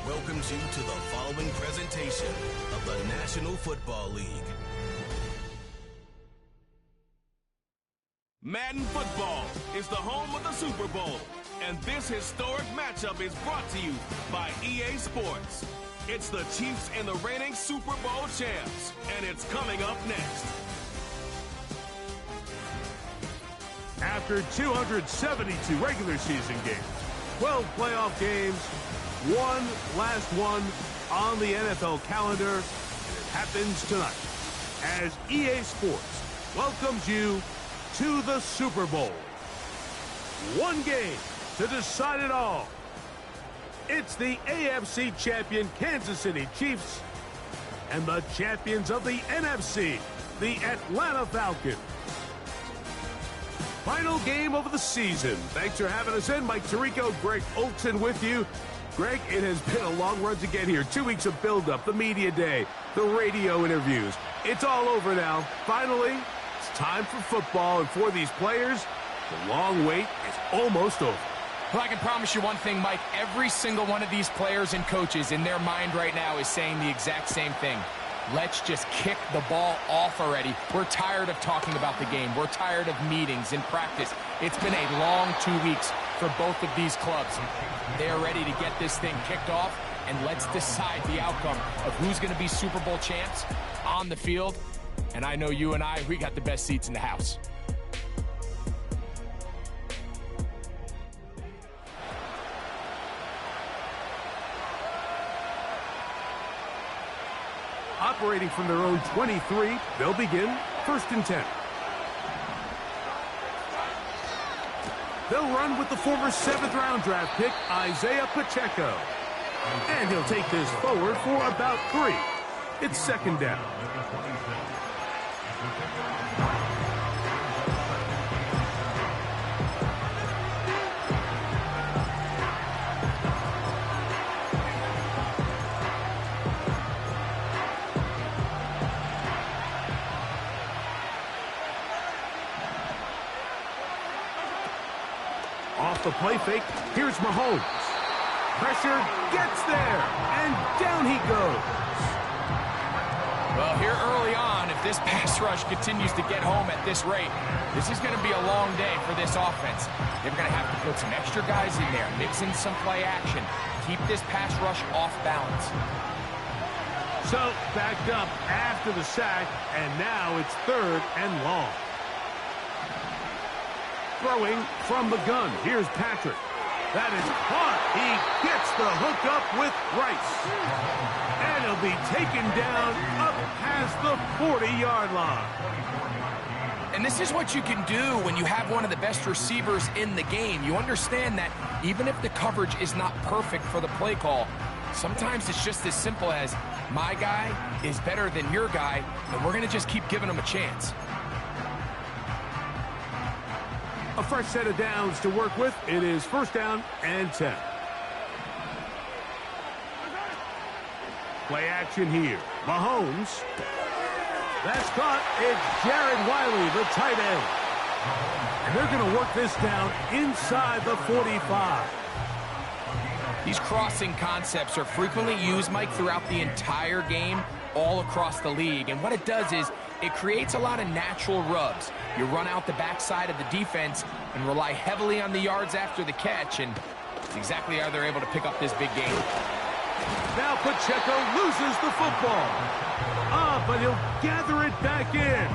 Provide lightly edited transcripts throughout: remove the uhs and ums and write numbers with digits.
welcomes you to the following presentation of the National Football League. Madden Football is the home of the Super Bowl, and this historic matchup is brought to you by EA Sports. It's the Chiefs and the reigning Super Bowl champs, and it's coming up next. After 272 regular season games, 12 playoff games, one last one on the NFL calendar, and it happens tonight as EA Sports welcomes you to the Super Bowl. One game to decide it all. It's the AFC champion Kansas City Chiefs and the champions of the NFC, the Atlanta Falcons. Final game of the season. Thanks for having us in. Mike Tirico, Greg Olson with you. Greg, it has been a long run to get here. 2 weeks of build-up, the media day, the radio interviews. It's all over now. Finally, it's time for football, and for these players, the long wait is almost over. Well, I can promise you one thing, Mike. Every single one of these players and coaches in their mind right now is saying the exact same thing. Let's just kick the ball off already. We're tired of talking about the game. We're tired of meetings and practice. It's been a long 2 weeks for both of these clubs. They're ready to get this thing kicked off, and let's decide the outcome of who's going to be Super Bowl champs on the field. And I know you and I, we got the best seats in the house. Operating from their own 23, they'll begin 1st and 10. They'll run with the former 7th-round draft pick, Isaiah Pacheco. And he'll take this forward for about 3. It's 2nd down. Off the play fake, here's Mahomes. Pressure gets there, and down he goes. Well, here early on, if this pass rush continues to get home at this rate, this is going to be a long day for this offense. They're going to have to put some extra guys in there, mix in some play action, keep this pass rush off balance. So, backed up after the sack, and now it's 3rd and long. Throwing from the gun. Here's Patrick. That is caught. He gets the hook up with Rice. And he'll be taken down up past the 40-yard line. And this is what you can do when you have one of the best receivers in the game. You understand that even if the coverage is not perfect for the play call, sometimes it's just as simple as my guy is better than your guy, and we're going to just keep giving him a chance. A fresh set of downs to work with. It is 1st down and 10. Play action here. Mahomes. That's caught. It's Jared Wiley, the tight end. And they're going to work this down inside the 45. These crossing concepts are frequently used, Mike, throughout the entire game, all across the league. And what it does is it creates a lot of natural rubs. You run out the backside of the defense and rely heavily on the yards after the catch, and it's exactly how they're able to pick up this big game. Now Pacheco loses the football. But he'll gather it back in.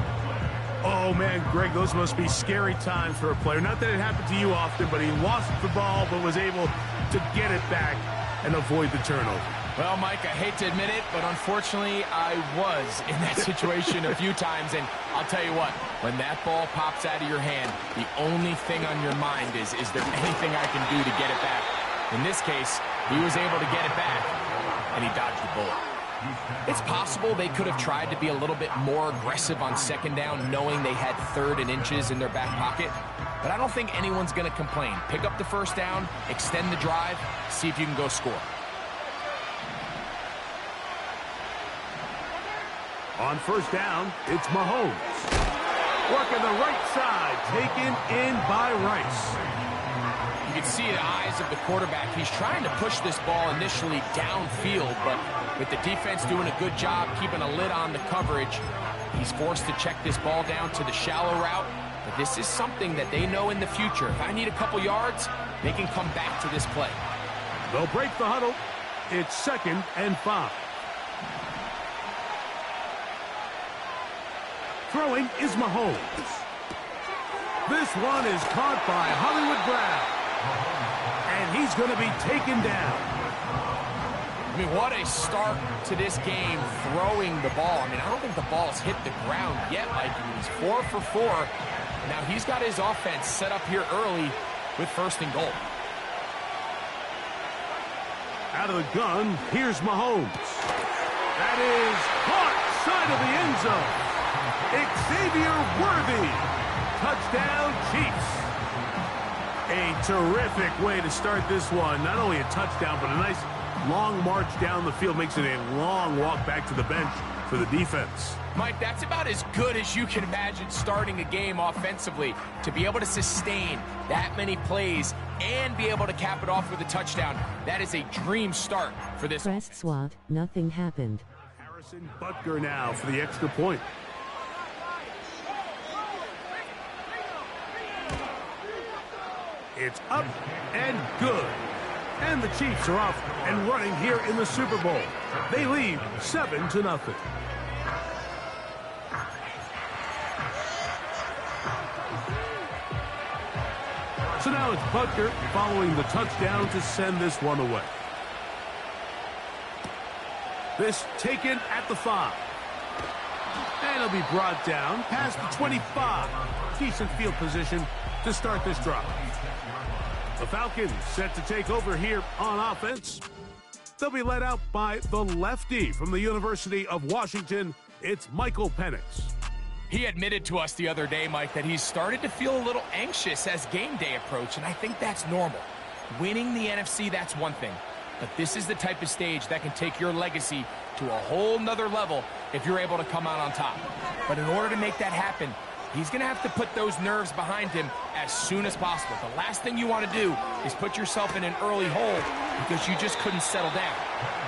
Oh, man, Greg, those must be scary times for a player. Not that it happened to you often, but he lost the ball but was able to get it back and avoid the turnover. Well, Mike, I hate to admit it, but unfortunately, I was in that situation a few times, and I'll tell you what, when that ball pops out of your hand, the only thing on your mind is there anything I can do to get it back? In this case, he was able to get it back, and he dodged the bullet. It's possible they could have tried to be a little bit more aggressive on 2nd down, knowing they had 3rd and inches in their back pocket, but I don't think anyone's going to complain. Pick up the 1st down, extend the drive, see if you can go score. On 1st down, it's Mahomes. Working the right side, taken in by Rice. You can see the eyes of the quarterback. He's trying to push this ball initially downfield, but with the defense doing a good job keeping a lid on the coverage, he's forced to check this ball down to the shallow route. But this is something that they know in the future. If I need a couple yards, they can come back to this play. They'll break the huddle. It's 2nd and 5. Throwing is Mahomes. This one is caught by Hollywood Brown. And he's going to be taken down. I mean, what a start to this game throwing the ball. I mean, I don't think the ball's hit the ground yet, Mike. He's 4 for 4. Now he's got his offense set up here early with 1st and goal. Out of the gun, here's Mahomes. That is caught side of the end zone. Xavier Worthy. Touchdown, Chiefs. A terrific way to start this one. Not only a touchdown, but a nice long march down the field. Makes it a long walk back to the bench for the defense. Mike, that's about as good as you can imagine starting a game offensively. To be able to sustain that many plays and be able to cap it off with a touchdown, that is a dream start for this. Pressed swat, nothing happened. Harrison Butker now for the extra point. It's up and good. And the Chiefs are off and running here in the Super Bowl. They lead 7-0. So now it's Butker following the touchdown to send this one away. This taken at the 5. And it'll be brought down past the 25. Decent field position to start this drive. The Falcons set to take over here on offense. They'll be led out by the lefty from the University of Washington. It's Michael Penix. He admitted to us the other day, Mike, that he's started to feel a little anxious as game day approached, and I think that's normal. Winning the NFC, that's one thing. But this is the type of stage that can take your legacy to a whole nother level if you're able to come out on top. But in order to make that happen, he's going to have to put those nerves behind him as soon as possible. The last thing you want to do is put yourself in an early hole because you just couldn't settle down.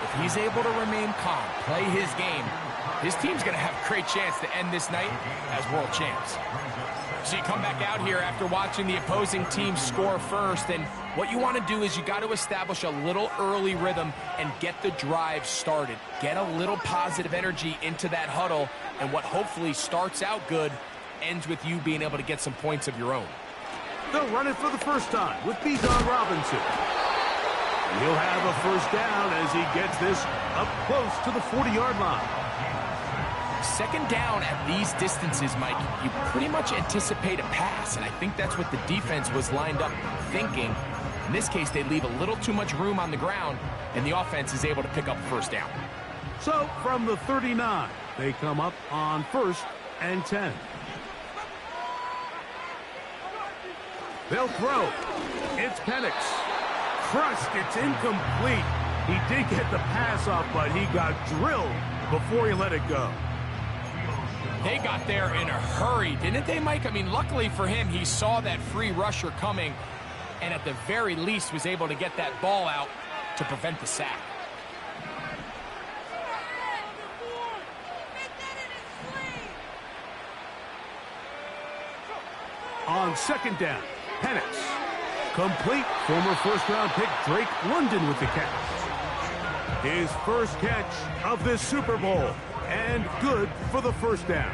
If he's able to remain calm, play his game, his team's going to have a great chance to end this night as world champs. So you come back out here after watching the opposing team score first, and what you want to do is you got to establish a little early rhythm and get the drive started. Get a little positive energy into that huddle, and what hopefully starts out good ends with you being able to get some points of your own. They'll run it for the first time with Bijan Robinson. And he'll have a first down as he gets this up close to the 40-yard line. 2nd down at these distances, Mike, you pretty much anticipate a pass, and I think that's what the defense was lined up thinking. In this case, they leave a little too much room on the ground, and the offense is able to pick up a first down. So from the 39, they come up on 1st and 10. They'll throw. It's Penix. Crushed. It's incomplete. He did get the pass off, but he got drilled before he let it go. They got there in a hurry, didn't they, Mike? I mean, luckily for him, he saw that free rusher coming, and at the very least was able to get that ball out to prevent the sack. On 2nd down, Penix. Complete. Former first-round pick Drake London with the catch. His first catch of this Super Bowl. And good for the first down.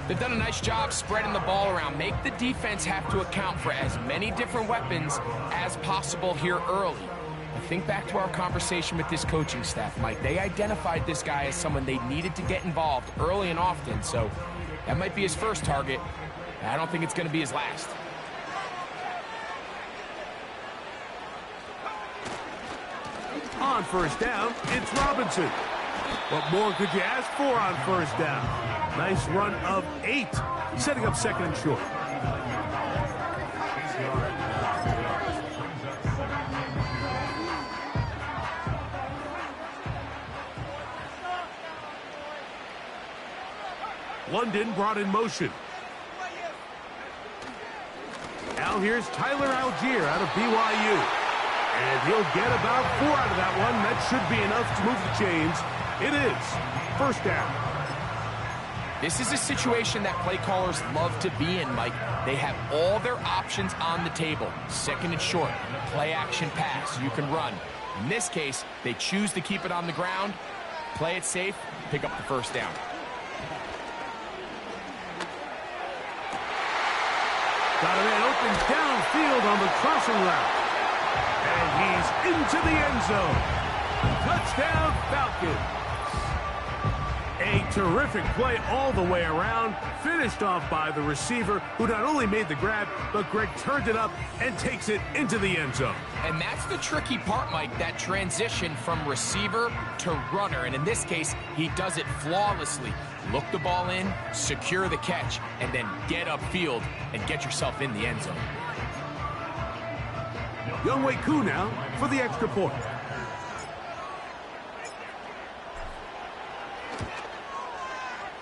They've done a nice job spreading the ball around. Make the defense have to account for as many different weapons as possible here early. I think back to our conversation with this coaching staff, Mike. They identified this guy as someone they needed to get involved early and often, so that might be his first target. I don't think it's going to be his last. On first down, it's Robinson. What more could you ask for on first down? Nice run of 8, setting up 2nd and short. London brought in motion. Out Now here's Tyler Algier out of BYU. And he'll get about 4 out of that one. That should be enough to move the chains. It is first down. This is a situation that play callers love to be in, Mike. They have all their options on the table. Second and short, play action pass, you can run. In this case, they choose to keep it on the ground, play it safe, pick up the first down. Got a man open downfield on the crossing route. And he's into the end zone. Touchdown, Falcons. A terrific play all the way around, finished off by the receiver, who not only made the grab, but Greg turned it up and takes it into the end zone. And that's the tricky part, Mike, that transition from receiver to runner. And in this case, he does it flawlessly. Look the ball in, secure the catch, and then get upfield and get yourself in the end zone. Younghoe Koo now for the extra point.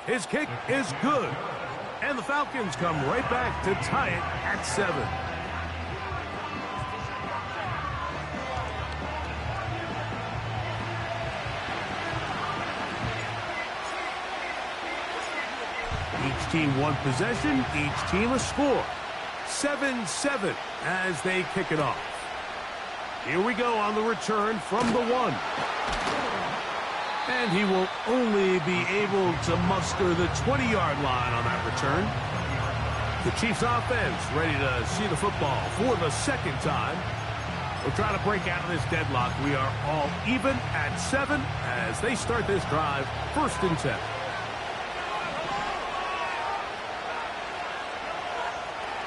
His kick is good. And the Falcons come right back to tie it at 7. Each team one possession, each team a score. 7-7 as they kick it off. Here we go on the return from the 1. And he will only be able to muster the 20-yard line on that return. The Chiefs offense ready to see the football for the second time. We'll try to break out of this deadlock. We are all even at 7 as they start this drive, 1st and 10.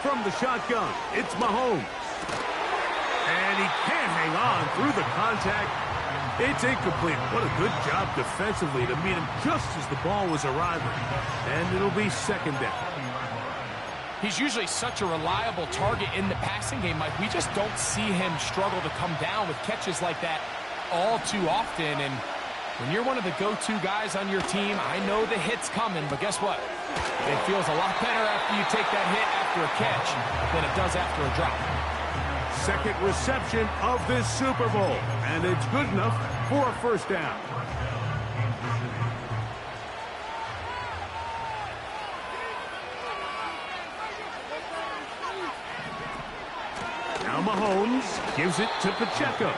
From the shotgun, it's Mahomes. And he can't hang on through the contact. It's incomplete. What a good job defensively to meet him just as the ball was arriving. And it'll be 2nd down. He's usually such a reliable target in the passing game, Mike. We just don't see him struggle to come down with catches like that all too often. And when you're one of the go-to guys on your team, I know the hit's coming, but guess what? It feels a lot better after you take that hit after a catch than it does after a drop. Second reception of this Super Bowl, and it's good enough for a 1st down. Now Mahomes gives it to Pacheco.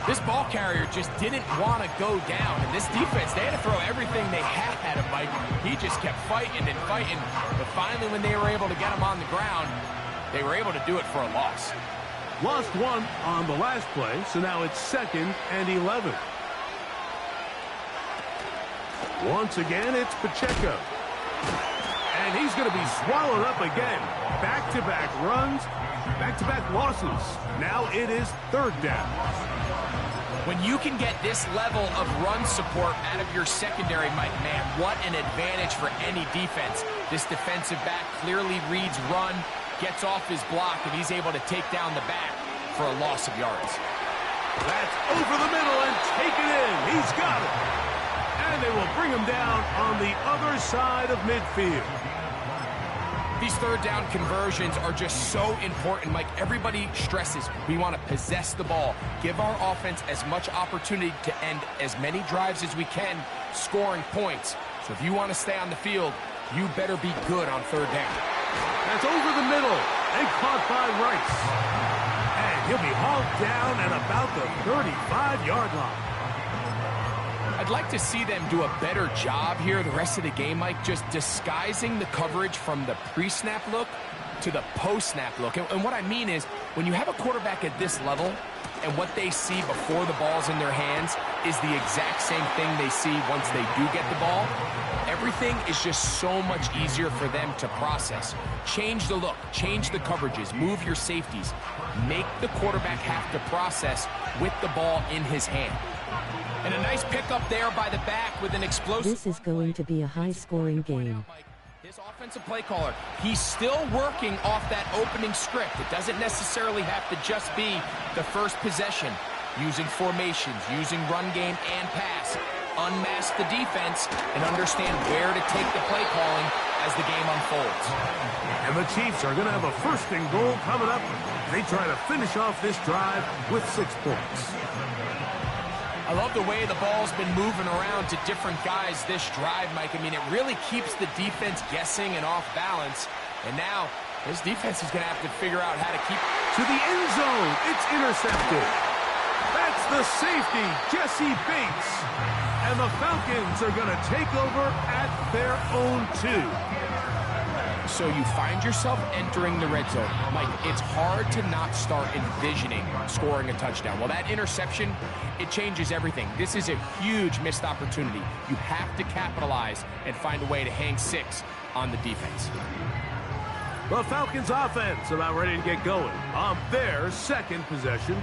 This ball carrier just didn't want to go down. And this defense, they had to throw everything they had at him, Mike. He just kept fighting and fighting. But finally, when they were able to get him on the ground, they were able to do it for a loss. Lost 1 on the last play, so now it's 2nd and 11. Once again, it's Pacheco. And he's going to be swallowed up again. Back-to-back runs, back-to-back losses. Now it is 3rd down. When you can get this level of run support out of your secondary, Mike, man, what an advantage for any defense. This defensive back clearly reads run, gets off his block, and he's able to take down the back for a loss of yards. That's over the middle and taken in. He's got it. And they will bring him down on the other side of midfield. These 3rd down conversions are just so important, Mike. Everybody stresses we want to possess the ball, give our offense as much opportunity to end as many drives as we can, scoring points. So if you want to stay on the field, you better be good on 3rd down. That's over the middle and caught by Rice. And he'll be hauled down at about the 35-yard line. I'd like to see them do a better job here the rest of the game, Mike, just disguising the coverage from the pre-snap look to the post-snap look. And what I mean is, when you have a quarterback at this level and what they see before the ball's in their hands is the exact same thing they see once they do get the ball, everything is just so much easier for them to process. Change the look, change the coverages, move your safeties. Make the quarterback have to process with the ball in his hand. And a nice pickup there by the back with an explosive... This is going to be a high-scoring game. This offensive play caller, he's still working off that opening script. It doesn't necessarily have to just be the first possession. Using formations, using run game and pass. Unmask the defense and understand where to take the play calling as the game unfolds. And the Chiefs are going to have a first and goal coming up. They try to finish off this drive with 6 points. I love the way the ball's been moving around to different guys this drive, Mike. I mean, it really keeps the defense guessing and off balance. And now, this defense is going to have to figure out how to keep... To the end zone, it's intercepted. That's the safety, Jesse Bates. And the Falcons are going to take over at their own 2. So you find yourself entering the red zone. Mike, it's hard to not start envisioning scoring a touchdown. Well, that interception, it changes everything. This is a huge missed opportunity. You have to capitalize and find a way to hang 6 on the defense. The Falcons offense about ready to get going on their second possession.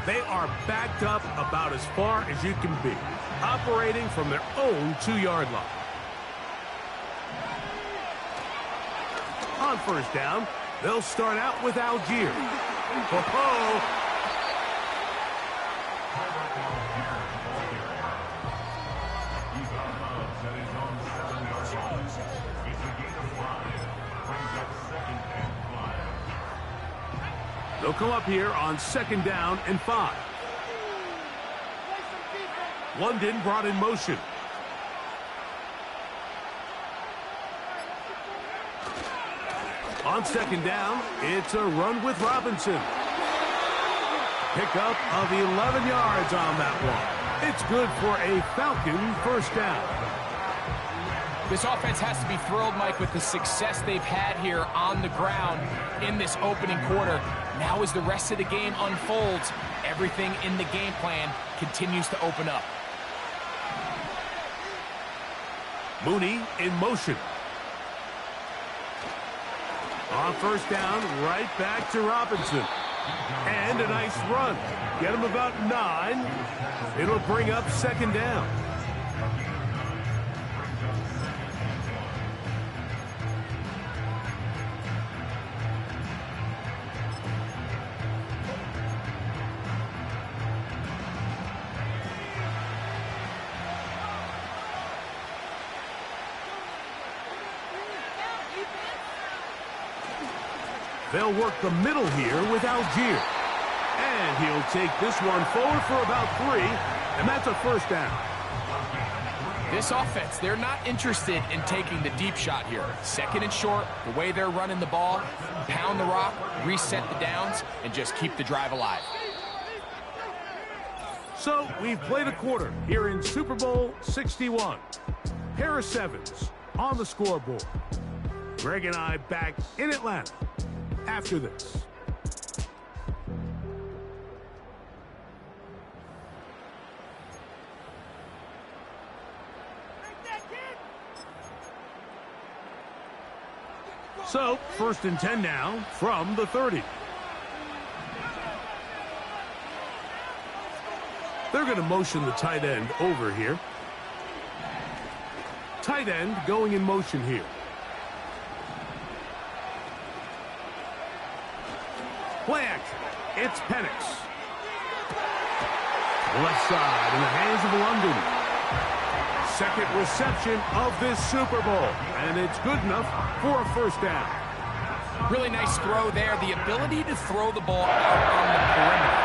They are backed up about as far as you can be, operating from their own 2-yard line. On first down, they'll start out with Algier. Ho-ho! They'll come up here on 2nd down and 5. London brought in motion. On 2nd down, it's a run with Robinson. Pickup of 11 yards on that one. It's good for a Falcon first down. This offense has to be thrilled, Mike, with the success they've had here on the ground in this opening quarter. Now as the rest of the game unfolds, everything in the game plan continues to open up. Mooney in motion. On first down, right back to Robinson. And a nice run. Get him about 9. It'll bring up 2nd down. They'll work the middle here with Algier. And he'll take this one forward for about 3, and that's a first down. This offense, they're not interested in taking the deep shot here. 2nd and short, the way they're running the ball, pound the rock, reset the downs, and just keep the drive alive. So we've played a quarter here in Super Bowl 61. Pair of 7s on the scoreboard. Greg and I back in Atlanta after this. So, 1st and 10 now from the 30. They're going to motion the tight end over here. Tight end going in motion here. Play action. It's Penix. Left side in the hands of London. 2nd reception of this Super Bowl, and it's good enough for a first down. Really nice throw there. The ability to throw the ball out on the perimeter.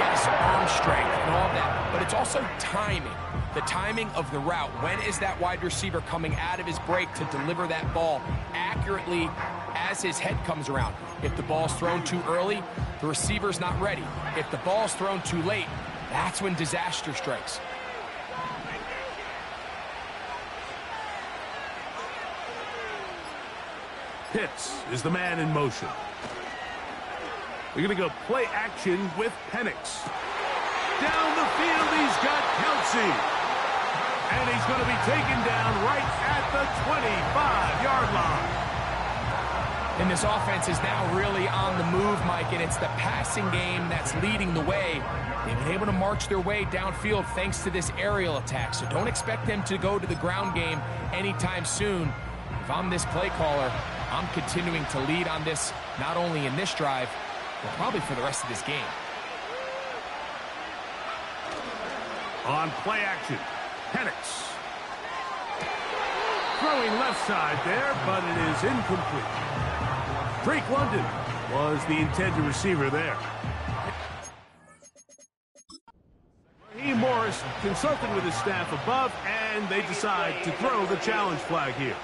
Yes, arm strength and all that, but it's also timing. The timing of the route. When is that wide receiver coming out of his break to deliver that ball accurately as his head comes around? If the ball's thrown too early, the receiver's not ready. If the ball's thrown too late, that's when disaster strikes. Pitts is the man in motion. We're going to go play action with Penix. Down the field, he's got Kelsey. And he's going to be taken down right at the 25-yard line. And this offense is now really on the move, Mike, and it's the passing game that's leading the way. They've been able to march their way downfield thanks to this aerial attack, so don't expect them to go to the ground game anytime soon. If I'm this play caller, I'm continuing to lead on this, not only in this drive, but probably for the rest of this game. On play action, Penix. throwing left side there, but it is incomplete. Drake London was the intended receiver there. Raheem Morris consulted with his staff above, and they decide to throw the challenge flag here.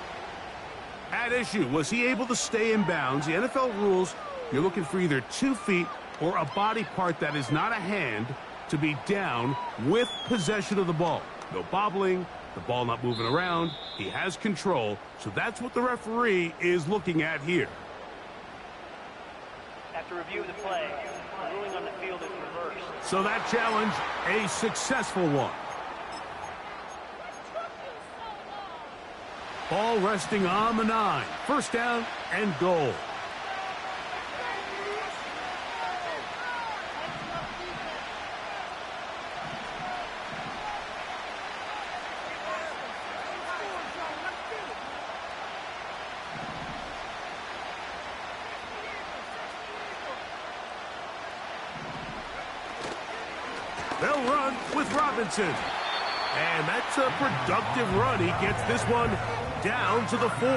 At issue, was he able to stay in bounds? The NFL rules, you're looking for either 2 feet or a body part that is not a hand to be down with possession of the ball. No bobbling, the ball not moving around. He has control, so that's what the referee is looking at here. After review of the play, the ruling on the field is reversed. So that challenge, a successful one. Ball resting on the 9. First down and goal. They'll run with Robinson. And that's a productive run. He gets this one down to the 4.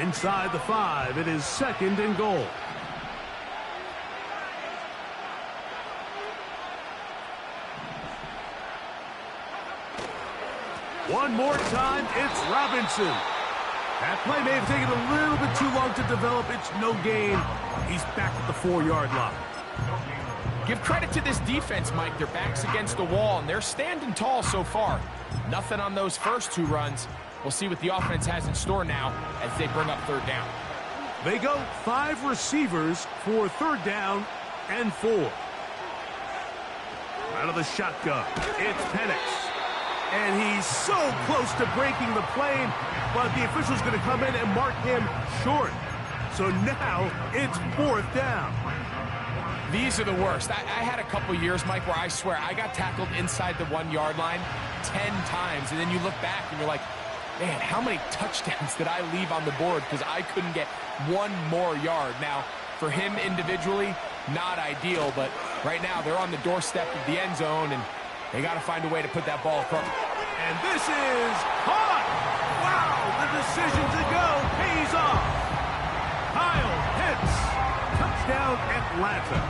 Inside the 5, it is second and goal. One more time, it's Robinson. That play may have taken a little bit too long to develop. It's no gain. He's back at the 4-yard line. Give credit to this defense, Mike. Their back's against the wall, and they're standing tall so far. Nothing on those first 2 runs. We'll see what the offense has in store now as they bring up third down. They go 5 receivers for third down and 4. Out of the shotgun, it's Penix. And he's so close to breaking the plane, but the official's going to come in and mark him short. So now it's 4th down. These are the worst. I had a couple years, Mike, where I swear I got tackled inside the 1-yard line 10 times. And then you look back and you're like, man, how many touchdowns did I leave on the board because I couldn't get 1 more yard? Now, for him individually, not ideal, but right now they're on the doorstep of the end zone, and they got to find a way to put that ball across. And this is caught! Wow, the decision to go pays off. Kyle Pitts, touchdown Atlanta.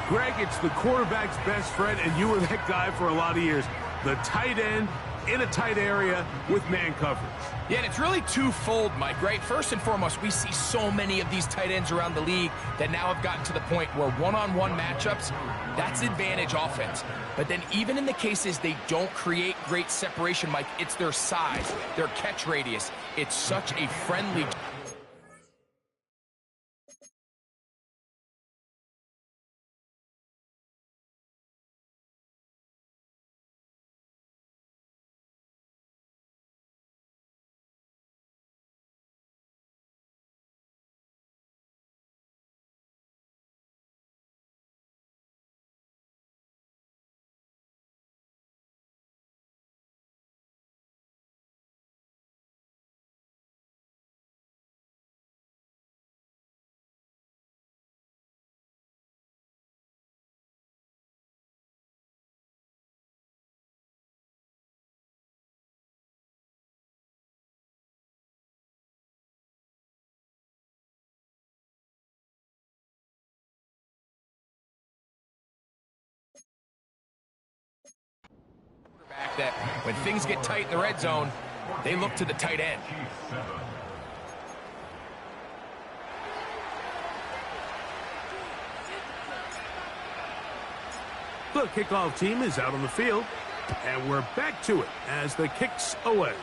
Greg, it's the quarterback's best friend, and you were that guy for a lot of years. The tight end in a tight area with man coverage. Yeah, and it's really twofold, Mike, right? First and foremost, we see so many of these tight ends around the league that now have gotten to the point where one-on-one matchups, that's advantage offense. But then even in the cases they don't create great separation, Mike, it's their size, their catch radius. It's such a friendly... that when things get tight in the red zone, they look to the tight end. The kickoff team is out on the field, and we're back to it as the kick's away.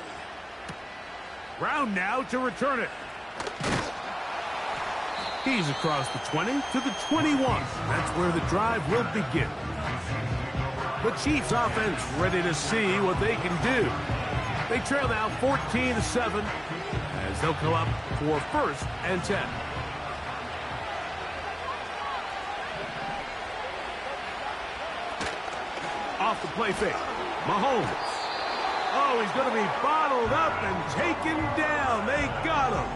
Brown now to return it. He's across the 20 to the 21. That's where the drive will begin. The Chiefs offense ready to see what they can do. They trail now 14-7 as they'll come up for 1st and 10. Off the play fake, Mahomes. Oh, he's going to be bottled up and taken down. They got him.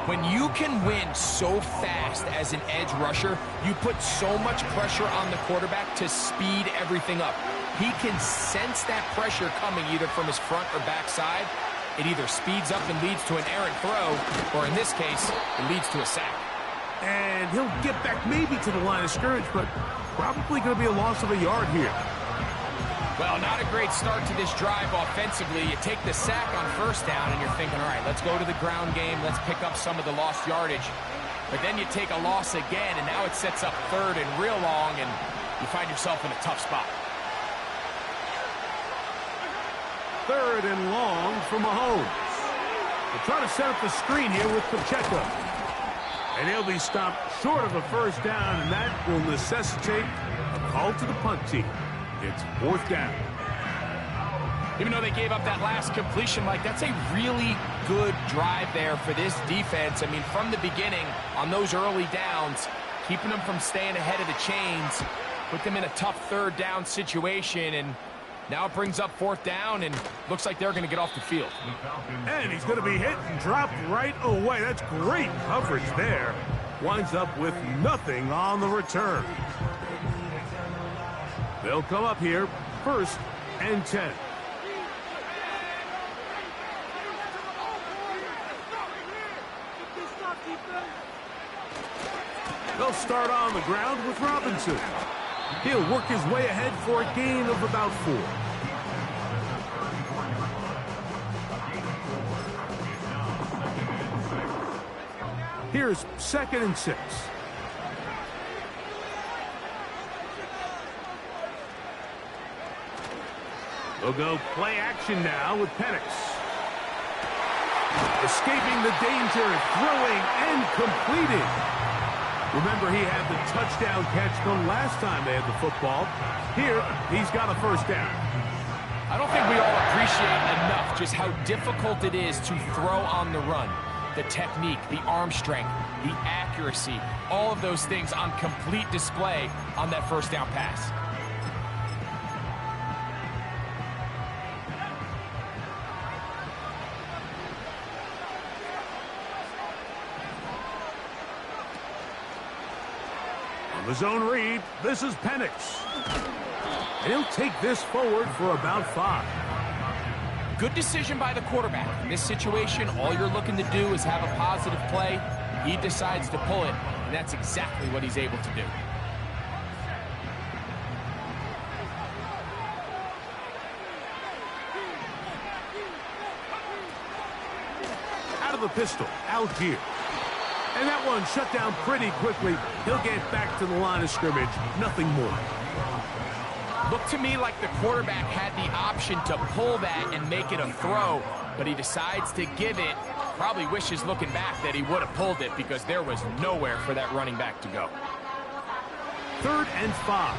When you can win so fast as an edge rusher, you put so much pressure on the quarterback to speed everything up. He can sense that pressure coming either from his front or back side. It either speeds up and leads to an errant throw, or in this case, it leads to a sack. And he'll get back maybe to the line of scrimmage, but probably going to be a loss of a yard here. Well, not a great start to this drive offensively. You take the sack on first down, and you're thinking, all right, let's go to the ground game. Let's pick up some of the lost yardage. But then you take a loss again, and now it sets up third and real long, and you find yourself in a tough spot. Third and long for Mahomes. They'll try to set up the screen here with Pacheco. And he'll be stopped short of a first down, and that will necessitate a call to the punt team. It's fourth down. Even though they gave up that last completion, Mike, that's a really good drive there for this defense. I mean, from the beginning, on those early downs, keeping them from staying ahead of the chains, put them in a tough third down situation, and now it brings up fourth down, and looks like they're going to get off the field. And he's going to be hit and dropped right away. That's great coverage there. Winds up with nothing on the return. They'll come up here, 1st and 10. They'll start on the ground with Robinson. He'll work his way ahead for a gain of about 4. Here's 2nd and 6. They'll go play action now with Penix. Escaping the danger, throwing and completing. Remember, he had the touchdown catch the last time they had the football. Here, he's got a first down. I don't think we all appreciate enough just how difficult it is to throw on the run. The technique, the arm strength, the accuracy, all of those things on complete display on that first down pass. The zone read, this is Penix. And he'll take this forward for about 5. Good decision by the quarterback. In this situation, all you're looking to do is have a positive play. He decides to pull it, and that's exactly what he's able to do. Out of the pistol, out here. And that one shut down pretty quickly. He'll get back to the line of scrimmage. Nothing more. Looked to me like the quarterback had the option to pull that and make it a throw, but he decides to give it. Probably wishes looking back that he would have pulled it because there was nowhere for that running back to go. 3rd and 5.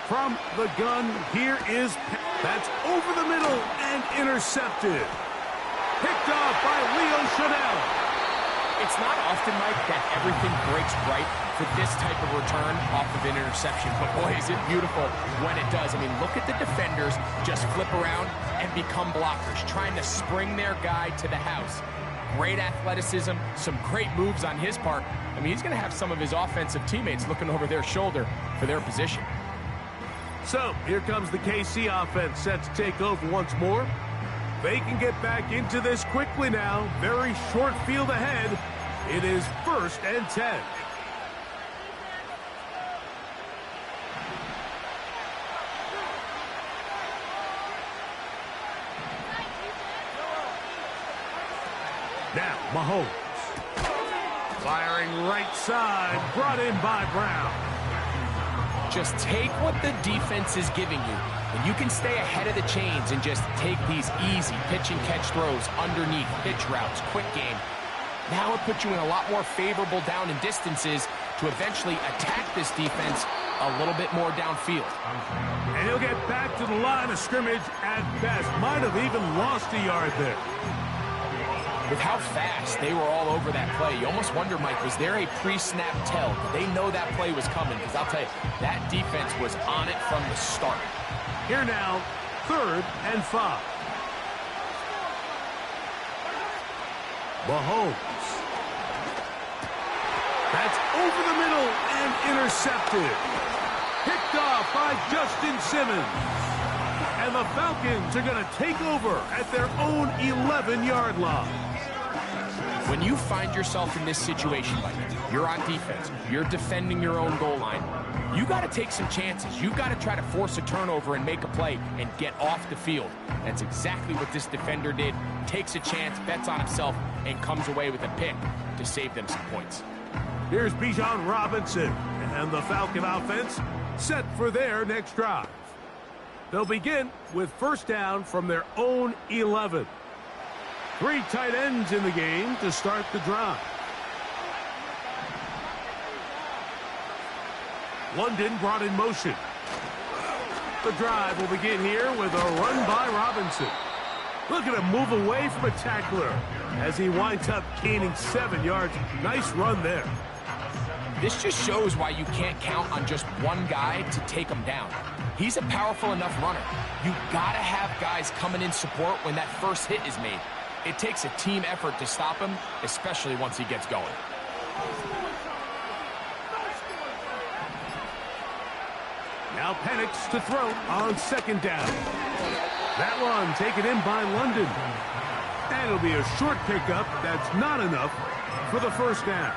From the gun, here is... That's over the middle and intercepted. Picked off by Leo Chanel. It's not often, Mike, that everything breaks right for this type of return off of an interception. But boy, is it beautiful when it does. I mean, look at the defenders just flip around and become blockers, trying to spring their guy to the house. Great athleticism, some great moves on his part. I mean, he's going to have some of his offensive teammates looking over their shoulder for their position. So, here comes the KC offense set to take over once more. They can get back into this quickly now. Very short field ahead. It is 1st and 10. Now, Mahomes. Firing right side. Brought in by Brown. Just take what the defense is giving you, and you can stay ahead of the chains and just take these easy pitch and catch throws underneath, pitch routes, quick game. Now it puts you in a lot more favorable down and distances to eventually attack this defense a little bit more downfield. And he'll get back to the line of scrimmage at best. Might have even lost a yard there. With how fast they were all over that play, you almost wonder, Mike, was there a pre-snap tell? Did they know that play was coming? Because I'll tell you, that defense was on it from the start. Here now, 3rd and 5. Mahomes. That's over the middle and intercepted. Picked off by Justin Simmons. And the Falcons are going to take over at their own 11-yard line. When you find yourself in this situation, Mike, you're on defense, you're defending your own goal line, you got to take some chances. You got to try to force a turnover and make a play and get off the field. That's exactly what this defender did. Takes a chance, bets on himself, and comes away with a pick to save them some points. Here's Bijan Robinson, and the Falcon offense set for their next drive. They'll begin with 1st down from their own 11. 3 tight ends in the game to start the drive. London brought in motion. The drive will begin here with a run by Robinson. Look at him move away from a tackler as he winds up gaining 7 yards. Nice run there. This just shows why you can't count on just one guy to take him down. He's a powerful enough runner. You gotta have guys coming in support when that first hit is made. It takes a team effort to stop him, especially once he gets going. Now Penix to throw on 2nd down. That one taken in by London. And it'll be a short pickup. That's not enough for the 1st down.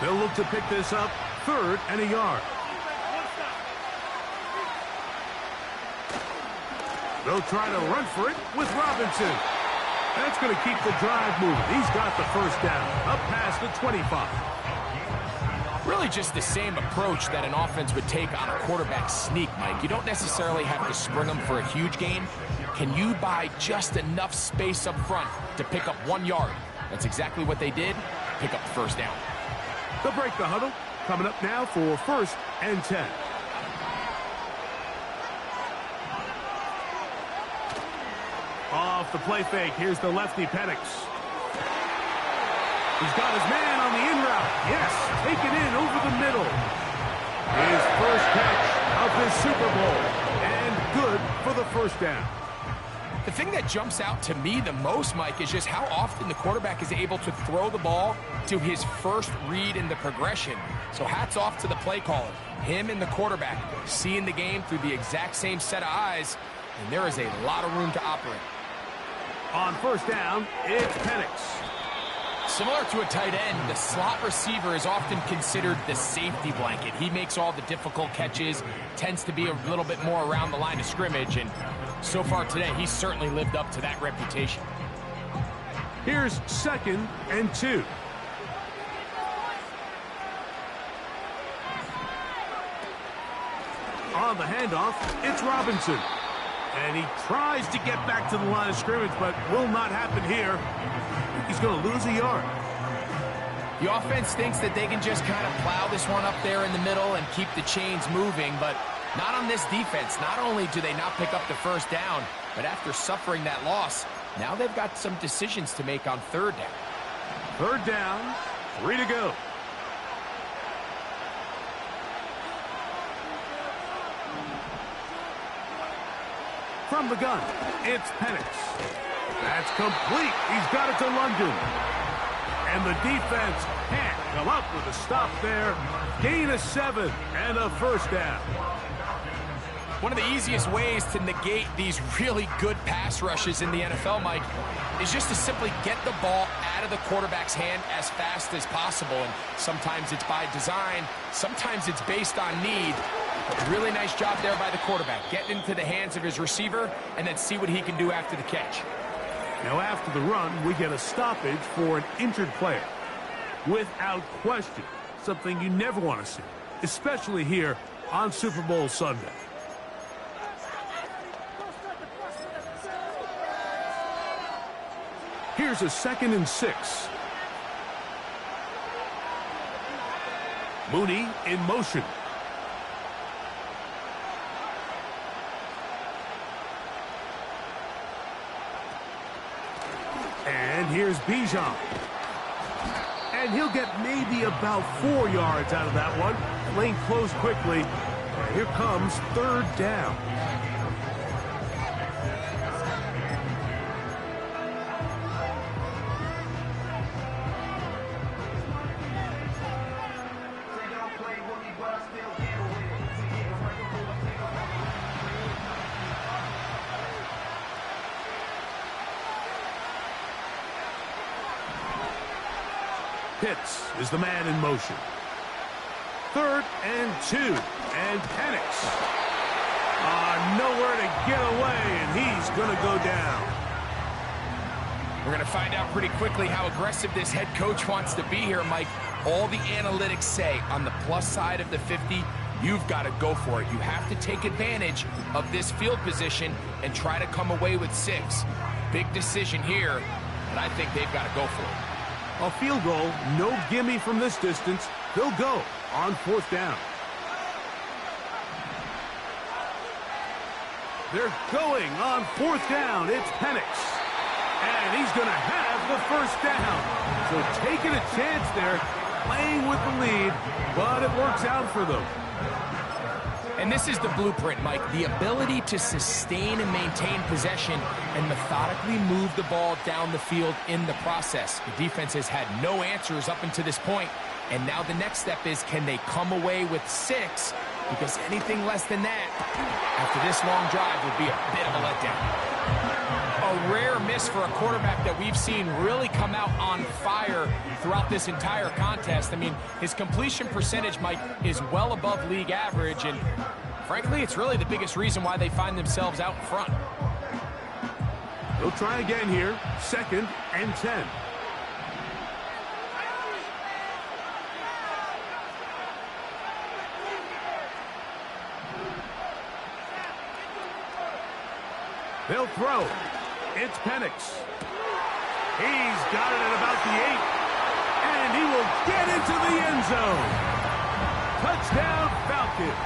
They'll look to pick this up 3rd and a yard. They'll try to run for it with Robinson. That's going to keep the drive moving. He's got the 1st down, up past the 25. Really just the same approach that an offense would take on a quarterback sneak, Mike. You don't necessarily have to spring them for a huge gain. Can you buy just enough space up front to pick up 1 yard? That's exactly what they did. Pick up the 1st down. They'll break the huddle. Coming up now for 1st and 10. Off the play fake. Here's the lefty Penix. He's got his man on the in route. Yes, taken in over the middle. His first catch of this Super Bowl. And good for the 1st down. The thing that jumps out to me the most, Mike, is just how often the quarterback is able to throw the ball to his first read in the progression. So hats off to the play caller. Him and the quarterback seeing the game through the exact same set of eyes, and there is a lot of room to operate. On 1st down, it's Penix. Similar to a tight end, the slot receiver is often considered the safety blanket. He makes all the difficult catches, tends to be a little bit more around the line of scrimmage, and so far today, he's certainly lived up to that reputation. Here's 2nd and 2. On the handoff, it's Robinson. And he tries to get back to the line of scrimmage, but will not happen here. He's going to lose a yard. The offense thinks that they can just kind of plow this one up there in the middle and keep the chains moving, but not on this defense. Not only do they not pick up the 1st down, but after suffering that loss, now they've got some decisions to make on 3rd down. 3rd down, 3 to go. From the gun, it's Penix. That's complete. He's got it to London. And the defense can't come up with a stop there. Gain of 7 and a 1st down. One of the easiest ways to negate these really good pass rushes in the NFL, Mike, is just to simply get the ball out of the quarterback's hand as fast as possible. And sometimes it's by design, sometimes it's based on need. But really nice job there by the quarterback, getting into the hands of his receiver and then see what he can do after the catch. Now after the run, we get a stoppage for an injured player. Without question, something you never want to see, especially here on Super Bowl Sunday. Here's a 2nd and 6. Mooney in motion. And here's Bijan. And he'll get maybe about 4 yards out of that one. Lane closed quickly. And here comes third down. Pitts is the man in motion. 3rd and 2. And Penix. Nowhere to get away, and he's going to go down. We're going to find out pretty quickly how aggressive this head coach wants to be here, Mike. All the analytics say on the plus side of the 50, you've got to go for it. You have to take advantage of this field position and try to come away with 6. Big decision here, and I think they've got to go for it. A field goal, no gimme from this distance. They'll go on 4th down. They're going on 4th down. It's Penix. And he's going to have the 1st down. So taking a chance there, playing with the lead, but it works out for them. And this is the blueprint, Mike. The ability to sustain and maintain possession and methodically move the ball down the field in the process. The defense has had no answers up until this point, and now the next step is, can they come away with 6? Because anything less than that, after this long drive, would be a bit of a letdown. A rare miss for a quarterback that we've seen really come out on fire throughout this entire contest. I mean, his completion percentage, Mike, is well above league average, and frankly, it's really the biggest reason why they find themselves out in front. They'll try again here, 2nd and 10. They'll throw. It's Penix. He's got it at about the 8. And he will get into the end zone. Touchdown, Falcons.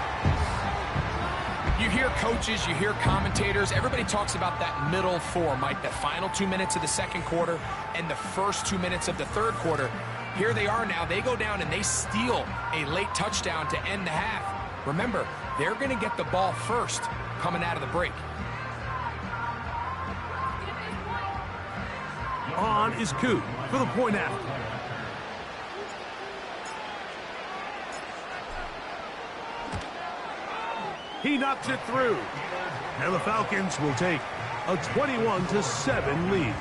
You hear coaches, you hear commentators, everybody talks about that middle 4, Mike, the final 2 minutes of the 2nd quarter and the first 2 minutes of the 3rd quarter. Here they are now. They go down and they steal a late touchdown to end the half. Remember, they're going to get the ball first coming out of the break. On is Coop for the point after. He knocks it through. And the Falcons will take a 21-7 lead.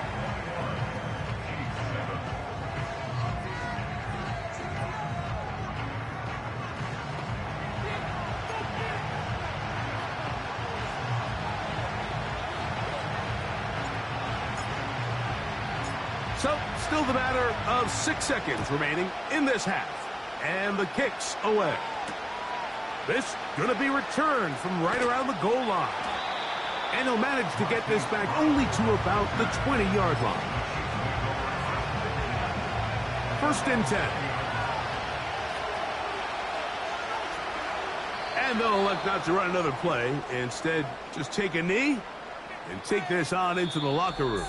So, still the matter of 6 seconds remaining in this half. And the kick's away. This going to be returned from right around the goal line. And he'll manage to get this back only to about the 20-yard line. 1st and 10. And they'll elect not to run another play. Instead, just take a knee and take this on into the locker room.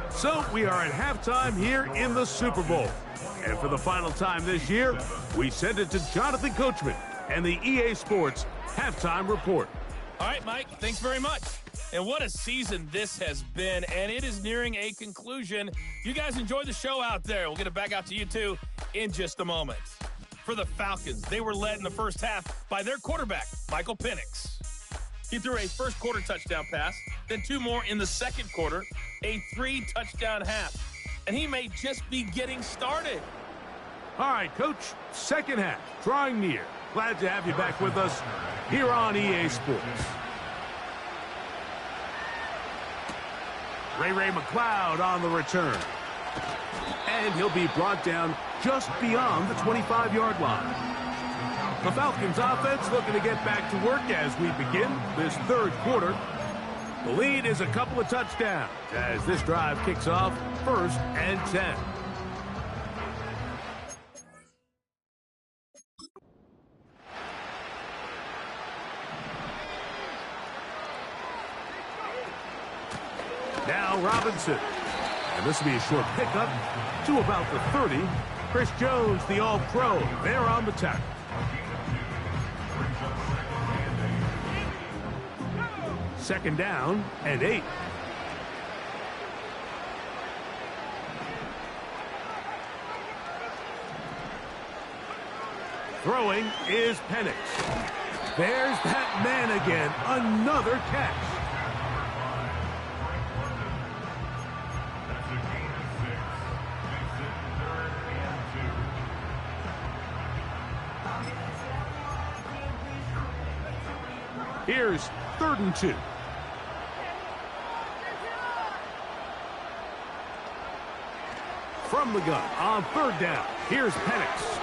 So we are at halftime here in the Super Bowl. And for the final time this year, we send it to Jonathan Coachman and the EA Sports Halftime Report. All right, Mike, thanks very much. And what a season this has been, and it is nearing a conclusion. You guys enjoy the show out there. We'll get it back out to you, too, in just a moment. For the Falcons, they were led in the first half by their quarterback, Michael Penix. He threw a first quarter touchdown pass, then 2 more in the 2nd quarter, a 3-touchdown half. And he may just be getting started. All right, Coach, 2nd half, drawing near. Glad to have you back with us here on EA Sports. Ray McLeod on the return. And he'll be brought down just beyond the 25-yard line. The Falcons offense looking to get back to work as we begin this 3rd quarter. The lead is a couple of touchdowns as this drive kicks off 1st and 10. Now Robinson. And this will be a short pickup to about the 30. Chris Jones, the All-Pro, there on the tackle. Second down and 8. Throwing is Penix. There's that man again. Another catch. Here's 3rd and 2. From the gun on 3rd down. Here's Penix.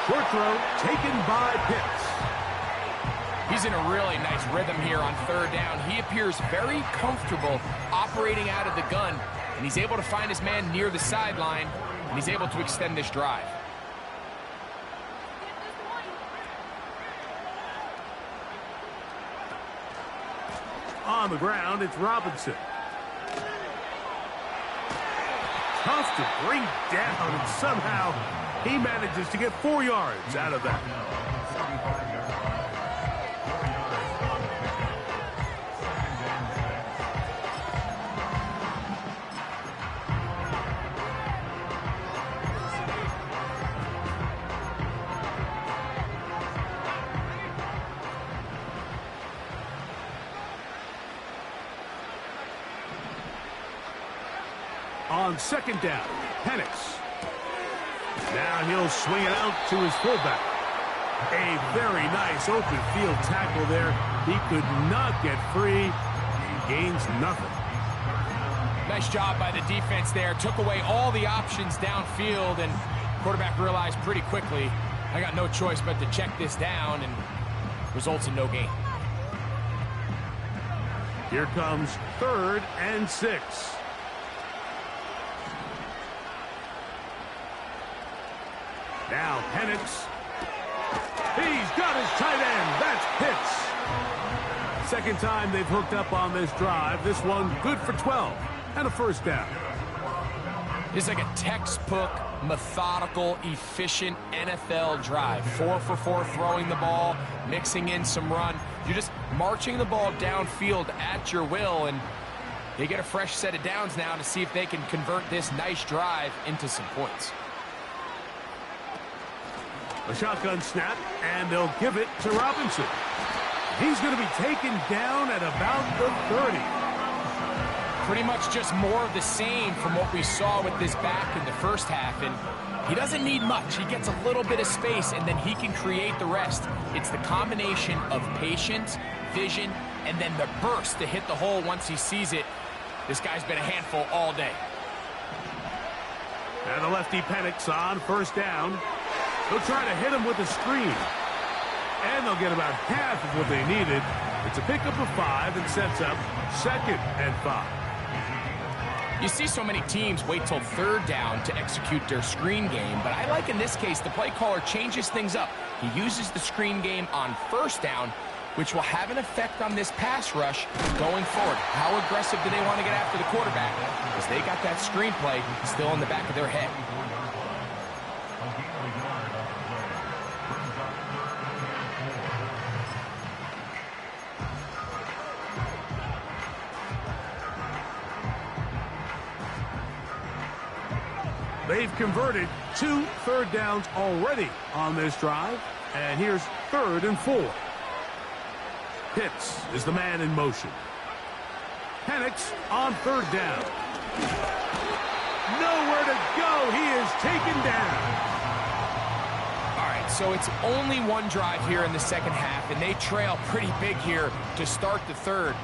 Short throw taken by Pitts. He's in a really nice rhythm here on 3rd down. He appears very comfortable operating out of the gun, and he's able to find his man near the sideline, and he's able to extend this drive. On the ground, it's Robinson. Tough to bring down, and somehow he manages to get 4 yards out of that. On 2nd down, Penix. Now he'll swing it out to his fullback. A very nice open field tackle there. He could not get free. He gains nothing. Nice job by the defense there. Took away all the options downfield, and quarterback realized pretty quickly, I got no choice but to check this down, and results in no gain. Here comes 3rd and 6. Now Penix. He's got his tight end. That's Pitts. Second time they've hooked up on this drive. This one good for 12 and a 1st down. It's like a textbook, methodical, efficient NFL drive. 4 for 4 throwing the ball, mixing in some run. You're just marching the ball downfield at your will, and they get a fresh set of downs now to see if they can convert this nice drive into some points. A shotgun snap, and they'll give it to Robinson. He's going to be taken down at about the 30. Pretty much just more of the same from what we saw with this back in the first half, and he doesn't need much. He gets a little bit of space, and then he can create the rest. It's the combination of patience, vision, and then the burst to hit the hole once he sees it. This guy's been a handful all day. And the lefty Penix on 1st down. They'll try to hit him with a screen. And they'll get about half of what they needed. It's a pickup of 5 and sets up 2nd and 5. You see so many teams wait till 3rd down to execute their screen game, but I like in this case the play caller changes things up. He uses the screen game on 1st down, which will have an effect on this pass rush going forward. How aggressive do they want to get after the quarterback? Because they got that screen play still in the back of their head. They've converted 2 3rd downs already on this drive. And here's 3rd and 4. Pitts is the man in motion. Penix on 3rd down. Nowhere to go. He is taken down. All right, so it's only one drive here in the 2nd half, and they trail pretty big here to start the 3rd.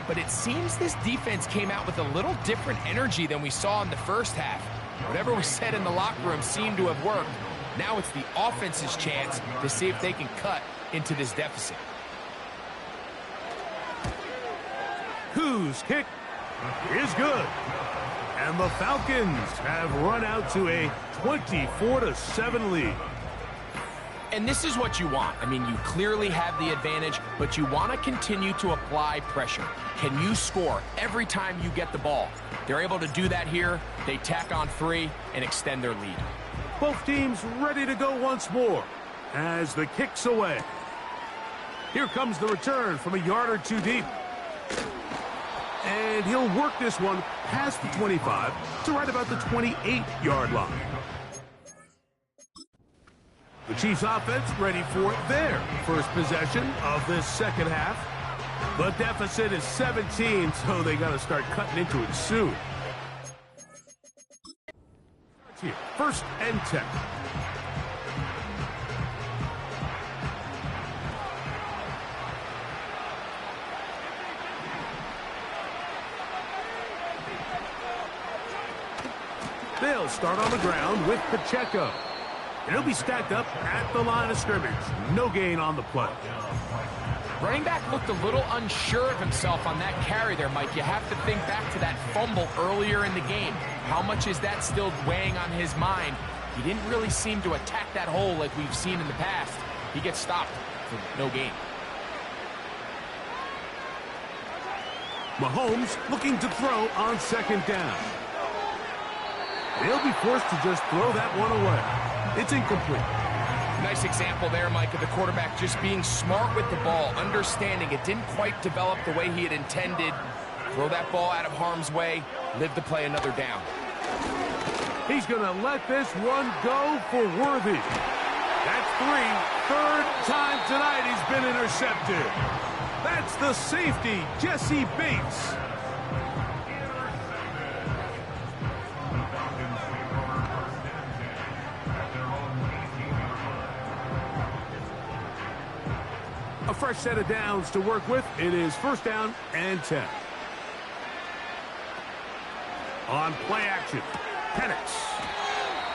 But it seems this defense came out with a little different energy than we saw in the 1st half. Whatever was said in the locker room seemed to have worked. Now it's the offense's chance to see if they can cut into this deficit. Whose kick is good. And the Falcons have run out to a 24-7 lead. And this is what you want. I mean, you clearly have the advantage, but you want to continue to apply pressure. Can you score every time you get the ball? They're able to do that here. They tack on 3 and extend their lead. Both teams ready to go once more as the kick's away. Here comes the return from a yard or 2 deep. And he'll work this one past the 25 to right about the 28-yard line. The Chiefs offense ready for their first possession of this second half. The deficit is 17, so they got to start cutting into it soon. Here, 1st and 10. They'll start on the ground with Pacheco. And he'll be stacked up at the line of scrimmage. No gain on the play. Running back looked a little unsure of himself on that carry there, Mike. You have to think back to that fumble earlier in the game. How much is that still weighing on his mind? He didn't really seem to attack that hole like we've seen in the past. He gets stopped for no gain. Mahomes looking to throw on 2nd down. They'll be forced to just throw that one away. It's incomplete. Nice example there, Mike, of the quarterback just being smart with the ball, understanding it didn't quite develop the way he had intended. Throw that ball out of harm's way, live to play another down. He's going to let this one go for Worthy. That's 3. 3rd time tonight he's been intercepted. That's the safety, Jesse Bates. A fresh set of downs to work with. It is 1st down and 10. On play action, Penix.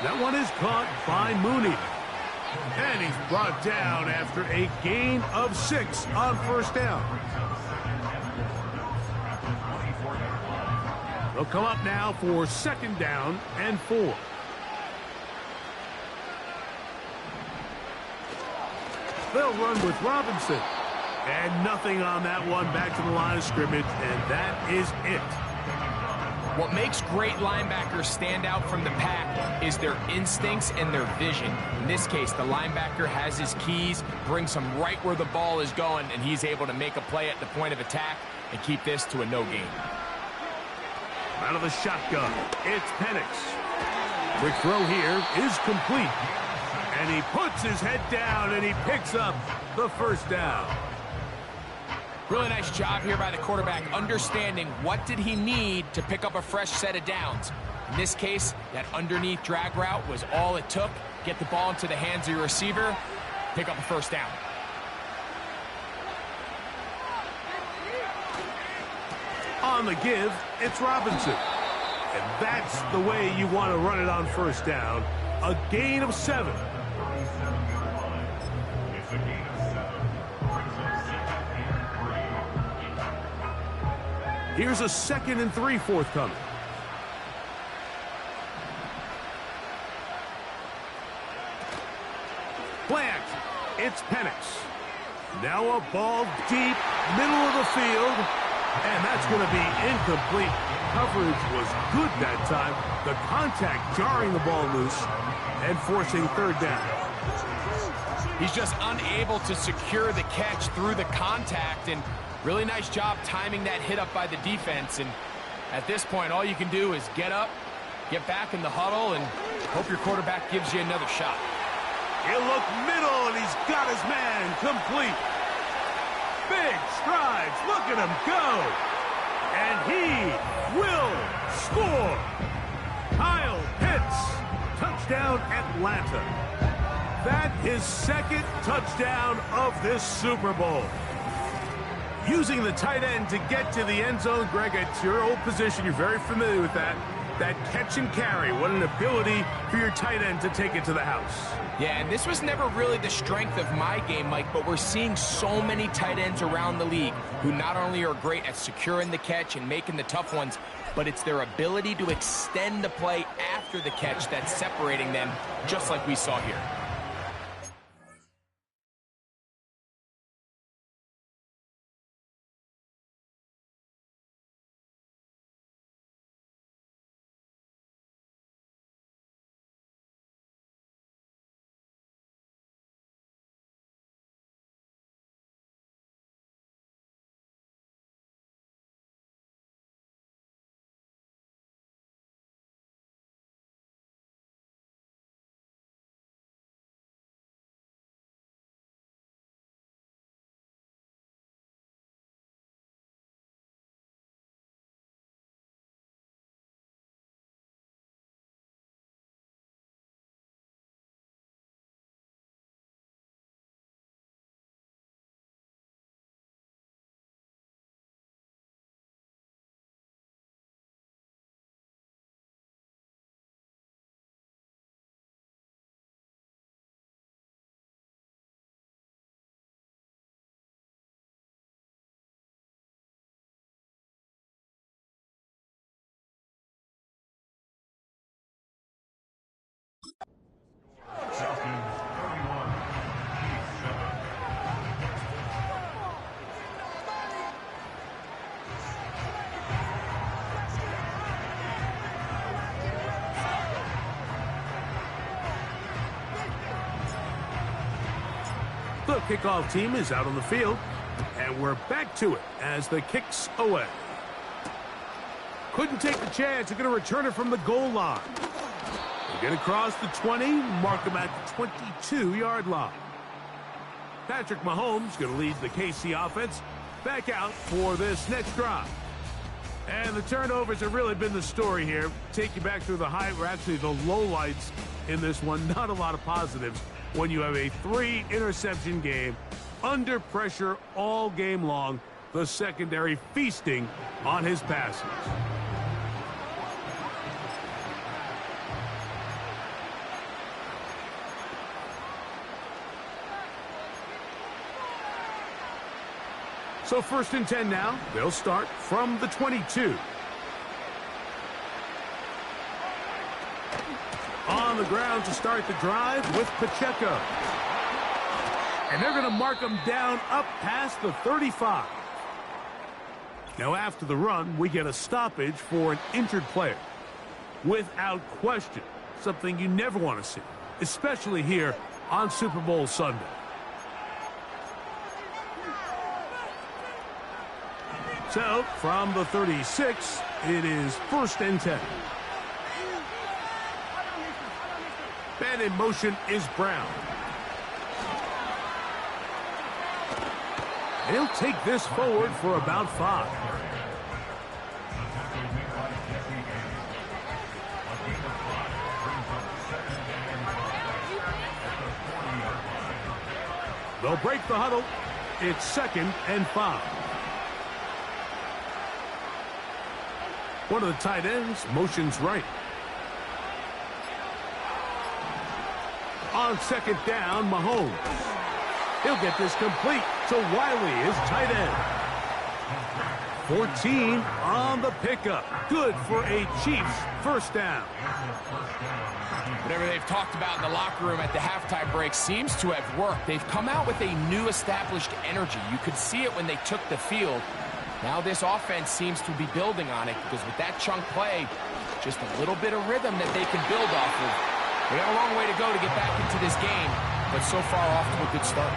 That one is caught by Mooney. And he's brought down after a gain of 6 on 1st down. They'll come up now for 2nd down and 4. They'll run with Robinson. And nothing on that one, back to the line of scrimmage, and that is it. What makes great linebackers stand out from the pack is their instincts and their vision. In this case, the linebacker has his keys, brings him right where the ball is going, and he's able to make a play at the point of attack and keep this to a no gain. Out of the shotgun, it's Penix. Quick throw here is complete. And he puts his head down and he picks up the 1st down. Really nice job here by the quarterback, understanding what did he need to pick up a fresh set of downs. In this case, that underneath drag route was all it took. Get the ball into the hands of your receiver, pick up a 1st down. On the give, it's Robinson. And that's the way you want to run it on 1st down. A gain of 7. Here's a 2nd and 3 forthcoming. Play action. It's Penix. Now a ball deep, middle of the field. And that's going to be incomplete. Coverage was good that time. The contact jarring the ball loose and forcing 3rd down. He's just unable to secure the catch through the contact, and really nice job timing that hit up by the defense. And at this point, all you can do is get up, get back in the huddle, and hope your quarterback gives you another shot. He'll look middle, and he's got his man complete. Big strides. Look at him go. And he will score. Kyle Pitts. Touchdown, Atlanta. That is 2nd touchdown of this Super Bowl. Using the tight end to get to the end zone, Greg, it's your old position. You're very familiar with that. That catch and carry. What an ability for your tight end to take it to the house. Yeah, and this was never really the strength of my game, Mike, but we're seeing so many tight ends around the league who not only are great at securing the catch and making the tough ones, but it's their ability to extend the play after the catch that's separating them, just like we saw here. The kickoff team is out on the field, and we're back to it as the kick's away. Couldn't take the chance. They're going to return it from the goal line. They get across the 20, mark them at the 22-yard line. Patrick Mahomes going to lead the KC offense back out for this next drive. And the turnovers have really been the story here. Take you back through the actually the lowlights in this one. Not a lot of positives when you have a 3-interception game under pressure all game long. The secondary feasting on his passes. So 1st and 10 now. They'll start from the 22. On the ground to start the drive with Pacheco. And they're going to mark him down up past the 35. Now after the run, we get a stoppage for an injured player. Without question, something you never want to see, especially here on Super Bowl Sunday. So, from the 36, it is 1st and 10. And in motion is Brown. And he'll take this forward for about 5. They'll break the huddle. It's 2nd and 5. One of the tight ends motions right. On 2nd down, Mahomes. He'll get this complete to Wiley, his tight end. 14 on the pickup. Good for a Chiefs 1st down. Whatever they've talked about in the locker room at the halftime break seems to have worked. They've come out with a new established energy. You could see it when they took the field. Now this offense seems to be building on it because with that chunk play, just a little bit of rhythm that they can build off of. They got a long way to go to get back into this game, but so far off to a good start.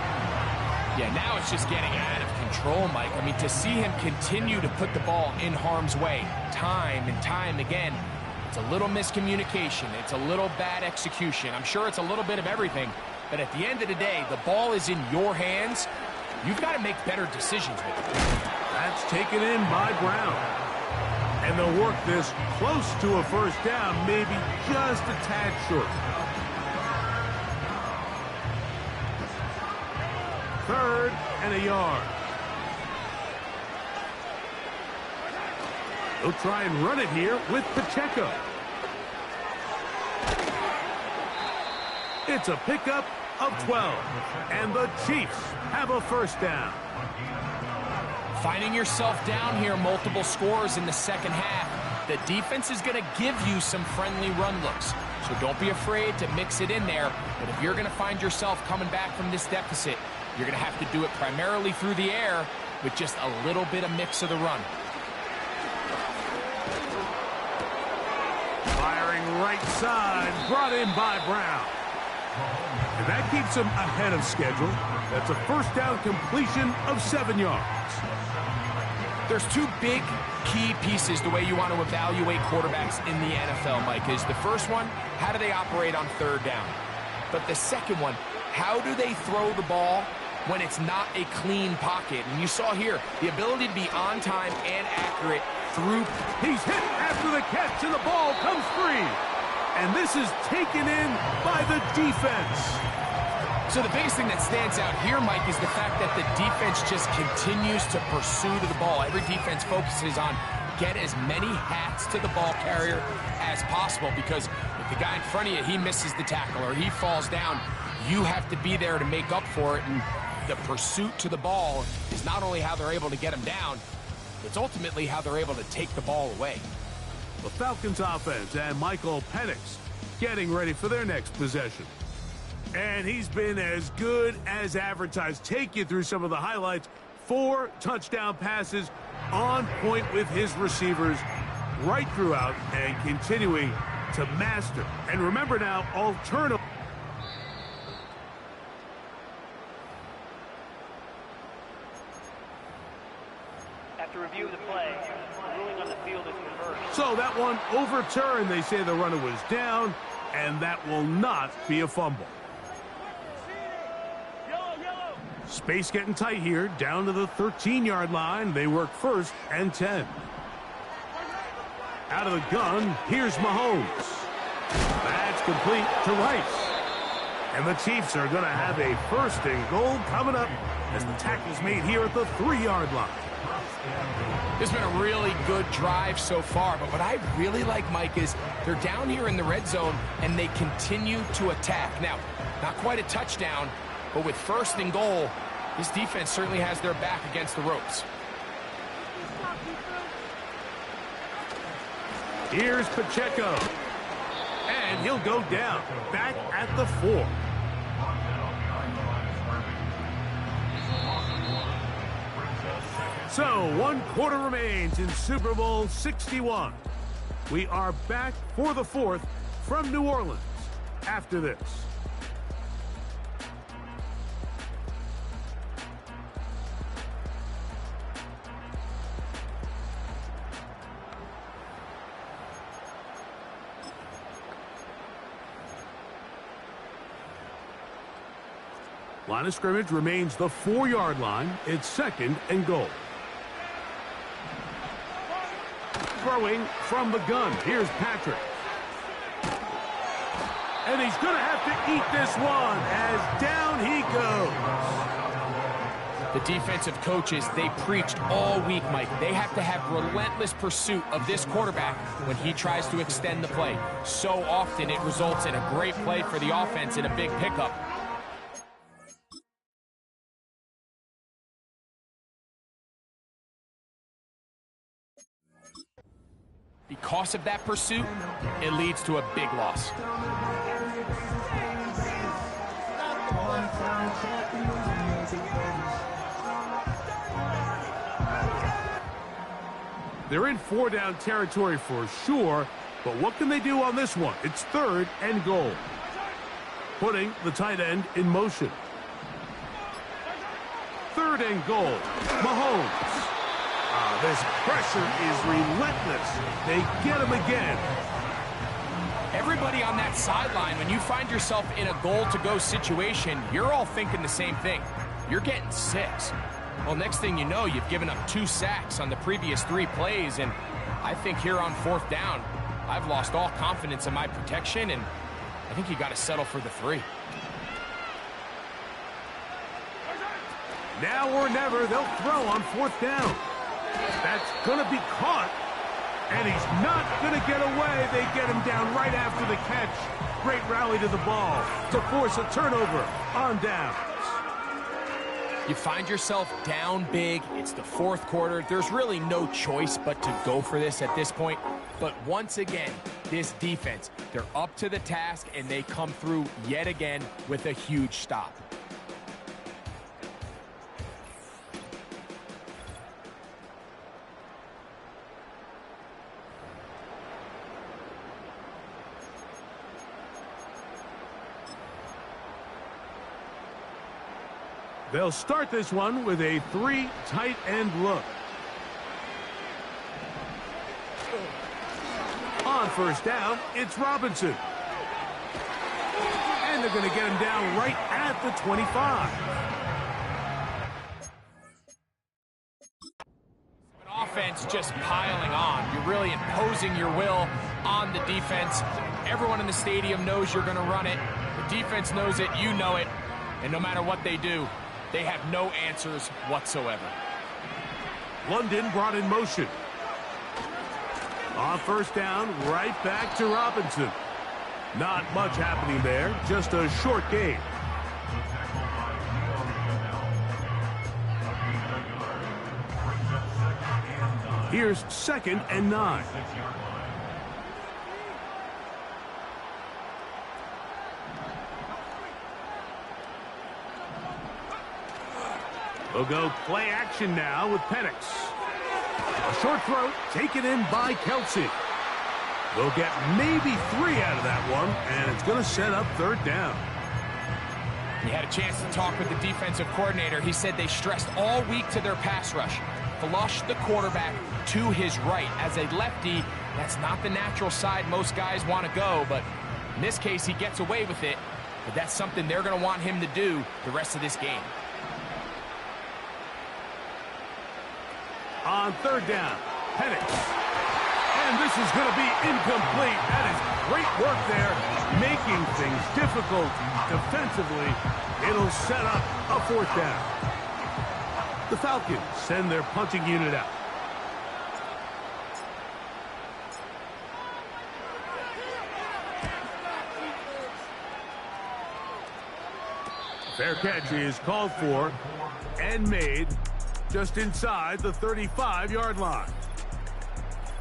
Yeah, now it's just getting out of control, Mike. I mean, to see him continue to put the ball in harm's way time and time again, it's a little miscommunication. It's a little bad execution. I'm sure it's a little bit of everything, but at the end of the day, the ball is in your hands. You've got to make better decisions with it. That's taken in by Brown. And they'll work this close to a 1st down, maybe just a tad short. 3rd and a yard. They'll try and run it here with Pacheco. It's a pickup of 12. And the Chiefs have a 1st down. Finding yourself down here multiple scores in the 2nd half. The defense is going to give you some friendly run looks. So don't be afraid to mix it in there. But if you're going to find yourself coming back from this deficit, you're going to have to do it primarily through the air with just a little bit of mix of the run. Firing right side, brought in by Brown. And that keeps him ahead of schedule. That's a 1st down completion of 7 yards. There's 2 big key pieces the way you want to evaluate quarterbacks in the NFL, Mike, is the first one, how do they operate on 3rd down? But the second one, how do they throw the ball when it's not a clean pocket? And you saw here, the ability to be on time and accurate through. He's hit after the catch, and the ball comes free. And this is taken in by the defense. So the biggest thing that stands out here, Mike, is the fact that the defense just continues to pursue to the ball. Every defense focuses on get as many hats to the ball carrier as possible, because if the guy in front of you, he misses the tackle or he falls down, you have to be there to make up for it. And the pursuit to the ball is not only how they're able to get him down, it's ultimately how they're able to take the ball away. The Falcons offense and Michael Penix getting ready for their next possession. And he's been as good as advertised. Take you through some of the highlights. 4 touchdown passes on point with his receivers right throughout and continuing to master. And remember now, alternative. After review of the play, the ruling on the field is reversed. So that one overturned. They say the runner was down, and that will not be a fumble. Space getting tight here, down to the 13-yard line. They work 1st and 10. Out of the gun, here's Mahomes. That's complete to Rice. And the Chiefs are going to have a 1st and goal coming up as the tackle's made here at the 3-yard line. This has been a really good drive so far, but what I really like, Mike, is they're down here in the red zone, and they continue to attack. Now, not quite a touchdown, but with 1st and goal, this defense certainly has their back against the ropes. Here's Pacheco. And he'll go down, back at the 4. So, 1 quarter remains in Super Bowl 61. We are back for the 4th from New Orleans after this. Line of scrimmage remains the 4-yard line. It's 2nd and goal. Throwing from the gun. Here's Patrick. And he's going to have to eat this one as down he goes. The defensive coaches, they preached all week, Mike. They have to have relentless pursuit of this quarterback when he tries to extend the play. So often it results in a great play for the offense and a big pickup. Because of that pursuit, it leads to a big loss. They're in 4-down territory for sure, but what can they do on this one? It's 3rd and goal. Putting the tight end in motion. 3rd and goal. Mahomes. This pressure is relentless. They get him again. Everybody on that sideline, when you find yourself in a goal-to-go situation, you're all thinking the same thing. You're getting 6. Well, next thing you know, you've given up 2 sacks on the previous 3 plays, and I think here on 4th down, I've lost all confidence in my protection, and I think you got to settle for the 3. Now or never, they'll throw on 4th down. That's going to be caught, and he's not going to get away. They get him down right after the catch. Great rally to the ball to force a turnover on downs. You find yourself down big. It's the 4th quarter. There's really no choice but to go for this at this point. But once again, this defense, they're up to the task, and they come through yet again with a huge stop. They'll start this one with a 3 tight end look. On 1st down, it's Robinson. And they're going to get him down right at the 25. Offense just piling on. You're really imposing your will on the defense. Everyone in the stadium knows you're going to run it. The defense knows it. You know it. And no matter what they do, they have no answers whatsoever. London brought in motion. On 1st down, right back to Robinson. Not much happening there, just a short gain. Here's 2nd and 9. We'll go play action now with Penix. A short throw taken in by Kelsey. They'll get maybe 3 out of that one, and it's going to set up 3rd down. You had a chance to talk with the defensive coordinator. He said they stressed all week to their pass rush. flush the quarterback to his right. As a lefty, that's not the natural side most guys want to go, but in this case, he gets away with it. But that's something they're going to want him to do the rest of this game. On third down, Penix. And this is going to be incomplete. That is great work there, making things difficult defensively. It'll set up a fourth down. The Falcons send their punting unit out. Fair catch is called for and made just inside the 35-yard line.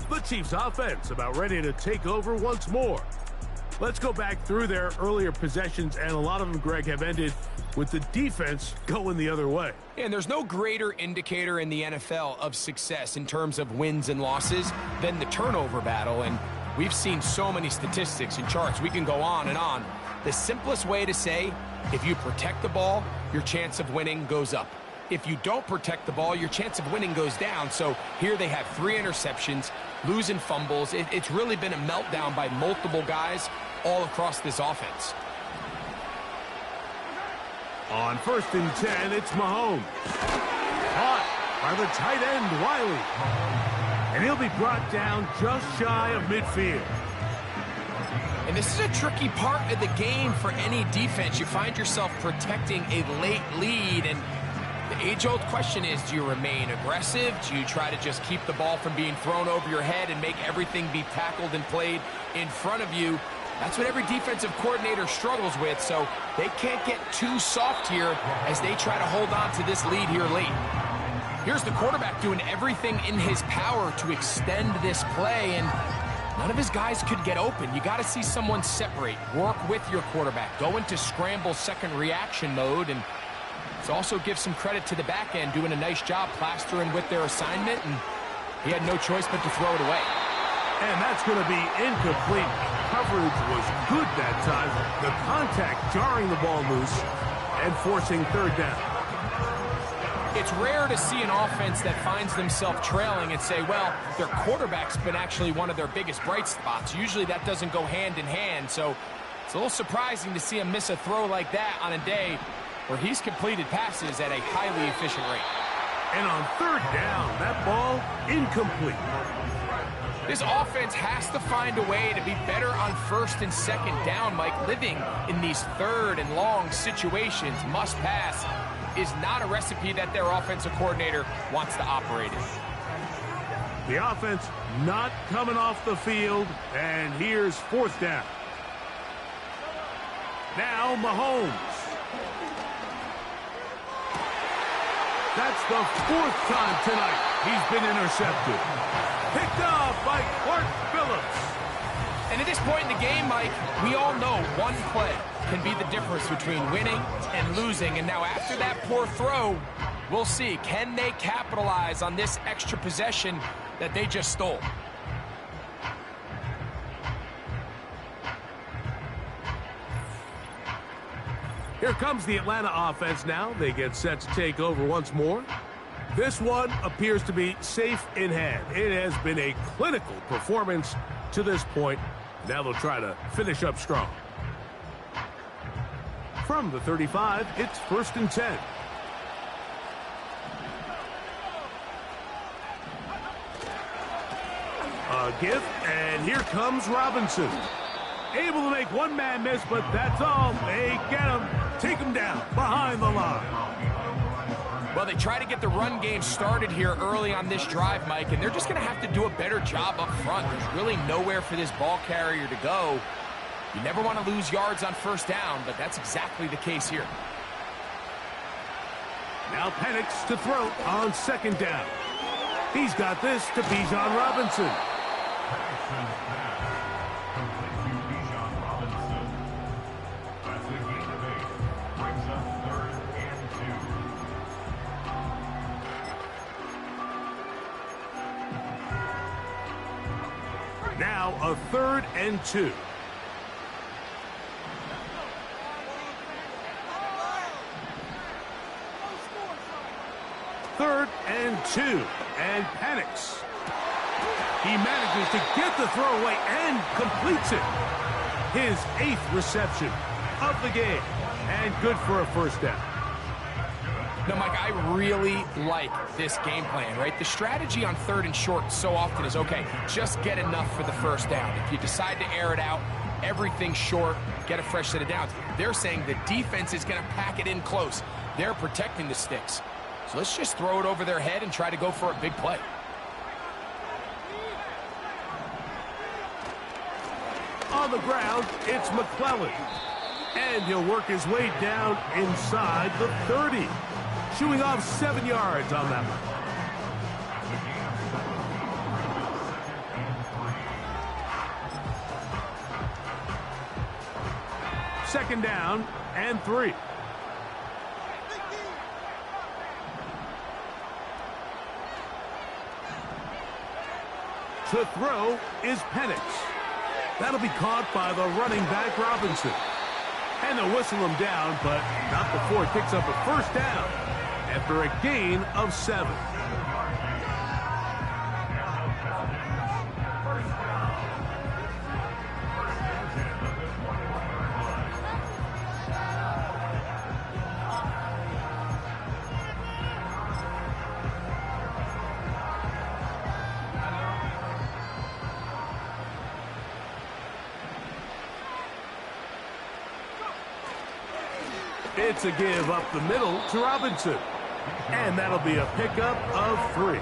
The Chiefs offense about ready to take over once more. Let's go back through their earlier possessions, and a lot of them, Greg, have ended with the defense going the other way. And there's no greater indicator in the NFL of success in terms of wins and losses than the turnover battle. And we've seen so many statistics and charts. We can go on and on. The simplest way to say, if you protect the ball, your chance of winning goes up. If you don't protect the ball, your chance of winning goes down. So here they have 3 interceptions, losing fumbles. It's really been a meltdown by multiple guys all across this offense. On 1st and 10, it's Mahomes. Caught by the tight end, Wiley. And he'll be brought down just shy of midfield. And this is a tricky part of the game for any defense. You find yourself protecting a late lead, and the age-old question is, do you remain aggressive? Do you try to just keep the ball from being thrown over your head and make everything be tackled and played in front of you? That's what every defensive coordinator struggles with, so they can't get too soft here as they try to hold on to this lead here late. Here's the quarterback doing everything in his power to extend this play, and none of his guys could get open. You got to see someone separate, work with your quarterback, go into scramble second reaction mode, and let's also give some credit to the back end doing a nice job plastering with their assignment, and he had no choice but to throw it away. And that's going to be incomplete. Coverage was good that time. The contact jarring the ball loose and forcing third down. It's rare to see an offense that finds themselves trailing and say, well, their quarterback's been actually one of their biggest bright spots. Usually that doesn't go hand in hand, so it's a little surprising to see him miss a throw like that on a day where he's completed passes at a highly efficient rate. And on third down, that ball incomplete. This offense has to find a way to be better on 1st and 2nd down, Mike. Living in these 3rd and long situations, must pass, is not a recipe that their offensive coordinator wants to operate in. The offense not coming off the field, and here's 4th down. Now Mahomes. That's the 4th time tonight he's been intercepted. Picked off by Clark Phillips. And at this point in the game, Mike, we all know one play can be the difference between winning and losing. And now after that poor throw, we'll see. Can they capitalize on this extra possession that they just stole? Here comes the Atlanta offense now. They get set to take over once more. This one appears to be safe in hand. It has been a clinical performance to this point. Now they'll try to finish up strong. From the 35, it's 1st and 10. A give, and here comes Robinson. Able to make one man miss, but that's all. They get him, take him down behind the line. Well, they try to get the run game started here early on this drive, Mike, and they're just going to have to do a better job up front. There's really nowhere for this ball carrier to go. You never want to lose yards on 1st down, but that's exactly the case here. Now Penix to throw on 2nd down. He's got this to Bijan Robinson. Now a 3rd and 2. Third and 2, and panics. He manages to get the throw away and completes it. His 8th reception of the game, and good for a first down. Now, Mike, I really like this game plan, right? The strategy on 3rd and short so often is, okay, just get enough for the first down. If you decide to air it out, everything short, get a fresh set of downs. They're saying the defense is going to pack it in close. They're protecting the sticks. So let's just throw it over their head and try to go for a big play. On the ground, it's McClellan. And he'll work his way down inside the 30. Shooing off 7 yards on that one. Second down and 3. To throw is Penix. That'll be caught by the running back Robinson. And they'll whistle him down, but not before he picks up a first down after a gain of 7. It's a give up the middle to Robinson. And that'll be a pickup of 3.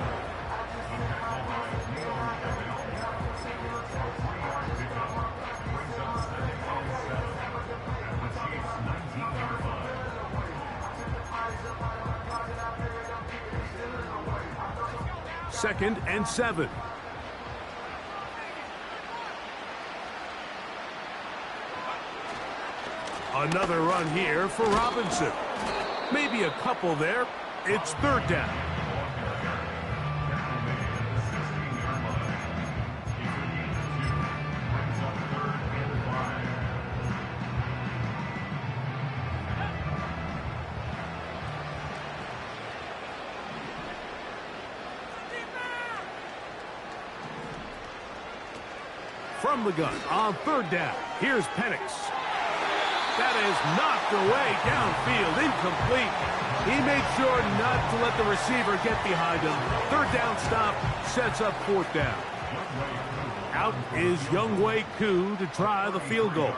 Second and 7. Another run here for Robinson. Maybe a couple there. It's 3rd down. From the gun on 3rd down, here's Penix. That is knocked away downfield, incomplete. He made sure not to let the receiver get behind him. 3rd down stop sets up 4th down. Out is Younghoe Koo to try the field goal.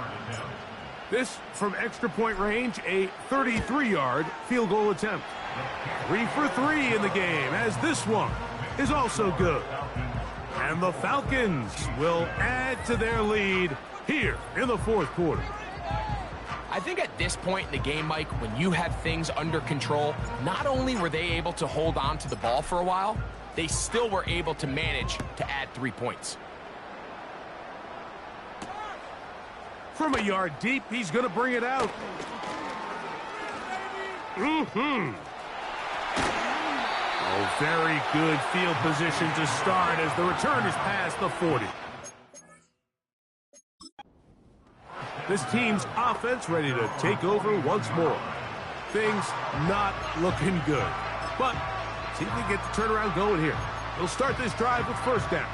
This from extra point range, a 33-yard field goal attempt. 3 for 3 in the game, as this one is also good. And the Falcons will add to their lead here in the 4th quarter. I think at this point in the game, Mike, when you have things under control, not only were they able to hold on to the ball for a while, they still were able to manage to add 3 points. From a yard deep, he's going to bring it out. Oh, very good field position to start as the return is past the 40. This team's offense ready to take over once more. Things not looking good. But see if we get the turnaround going here. They'll start this drive with first down.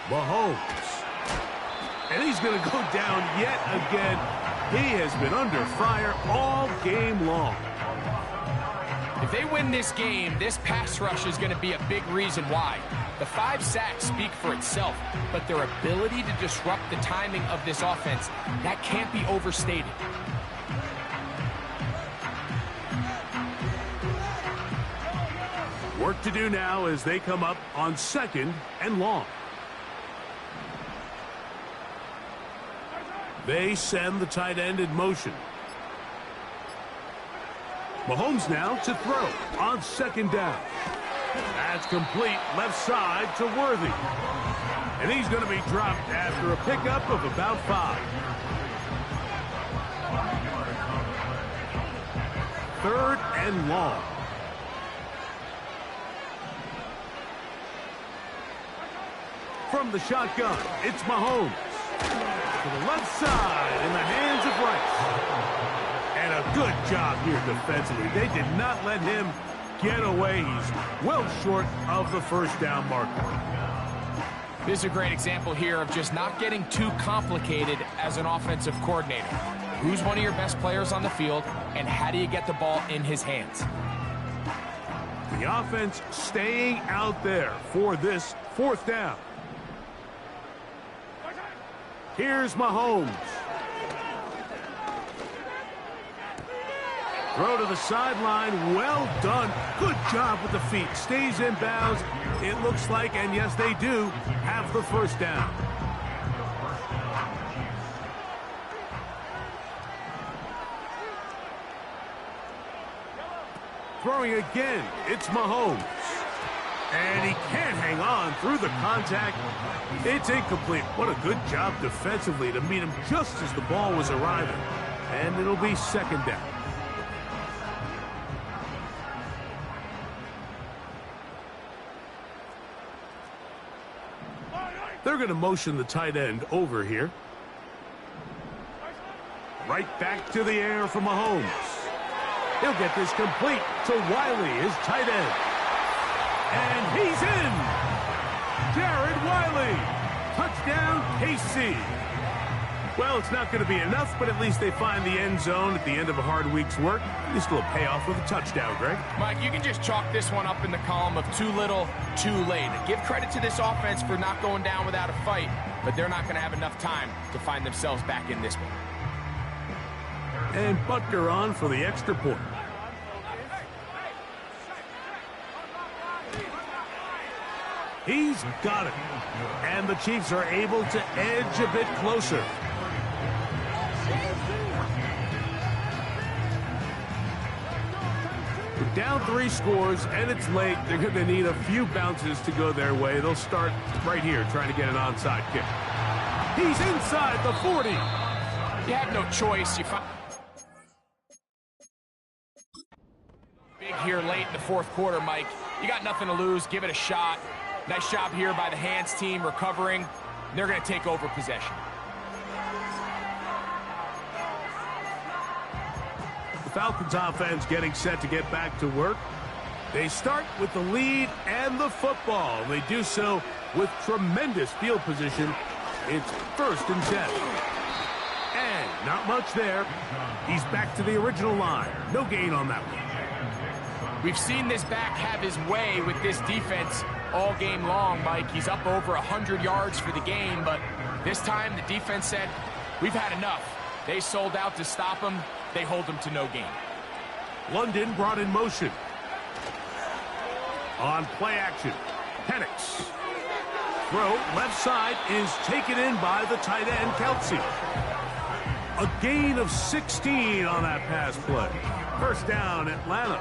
Mahomes. And he's going to go down yet again. He has been under fire all game long. If they win this game, this pass rush is going to be a big reason why. The 5 sacks speak for itself, but their ability to disrupt the timing of this offense, that can't be overstated. Work to do now as they come up on 2nd and long. They send the tight end in motion. Mahomes now to throw on 2nd down. That's complete left side to Worthy. And he's going to be dropped after a pickup of about 5. 3rd and long. From the shotgun, it's Mahomes. to the left side in the hands of Rice. And a good job here defensively. They did not let him get away. He's well short of the first down marker. This is a great example here of just not getting too complicated as an offensive coordinator. Who's one of your best players on the field, and how do you get the ball in his hands? The offense staying out there for this fourth down. Here's Mahomes. Throw to the sideline. Well done. Good job with the feet. Stays in bounds. It looks like, and yes, they do, have the first down. Throwing again. It's Mahomes. And he can't hang on through the contact. It's incomplete. What a good job defensively to meet him just as the ball was arriving. And it'll be second down. They're going to motion the tight end over here. Right back to the air for Mahomes. He'll get this complete to Wiley, his tight end. And he's in! Jared Wiley! Touchdown, KC! Well, it's not going to be enough, but at least they find the end zone at the end of a hard week's work. This will pay off with a touchdown, Greg. Mike, you can just chalk this one up in the column of too little, too late. Give credit to this offense for not going down without a fight, but they're not going to have enough time to find themselves back in this one. And Butker on for the extra point. He's got it. And the Chiefs are able to edge a bit closer. We're down 3 scores, and it's late. They're going to need a few bounces to go their way. They'll start right here trying to get an onside kick. He's inside the 40. You have no choice. Big here late in the fourth quarter, Mike. You got nothing to lose. Give it a shot. Nice job here by the hands team recovering. They're going to take over possession. The Falcons offense getting set to get back to work. They start with the lead and the football. They do so with tremendous field position. It's 1st and 10. And not much there. He's back to the original line. No gain on that one. We've seen this back have his way with this defense all game long, Mike. He's up over 100 yards for the game, but this time the defense said, we've had enough. They sold out to stop him. They hold him to no gain. London brought in motion. On play action, Penix. Throw left side is taken in by the tight end, Kelsey. A gain of 16 on that pass play. First down, Atlanta.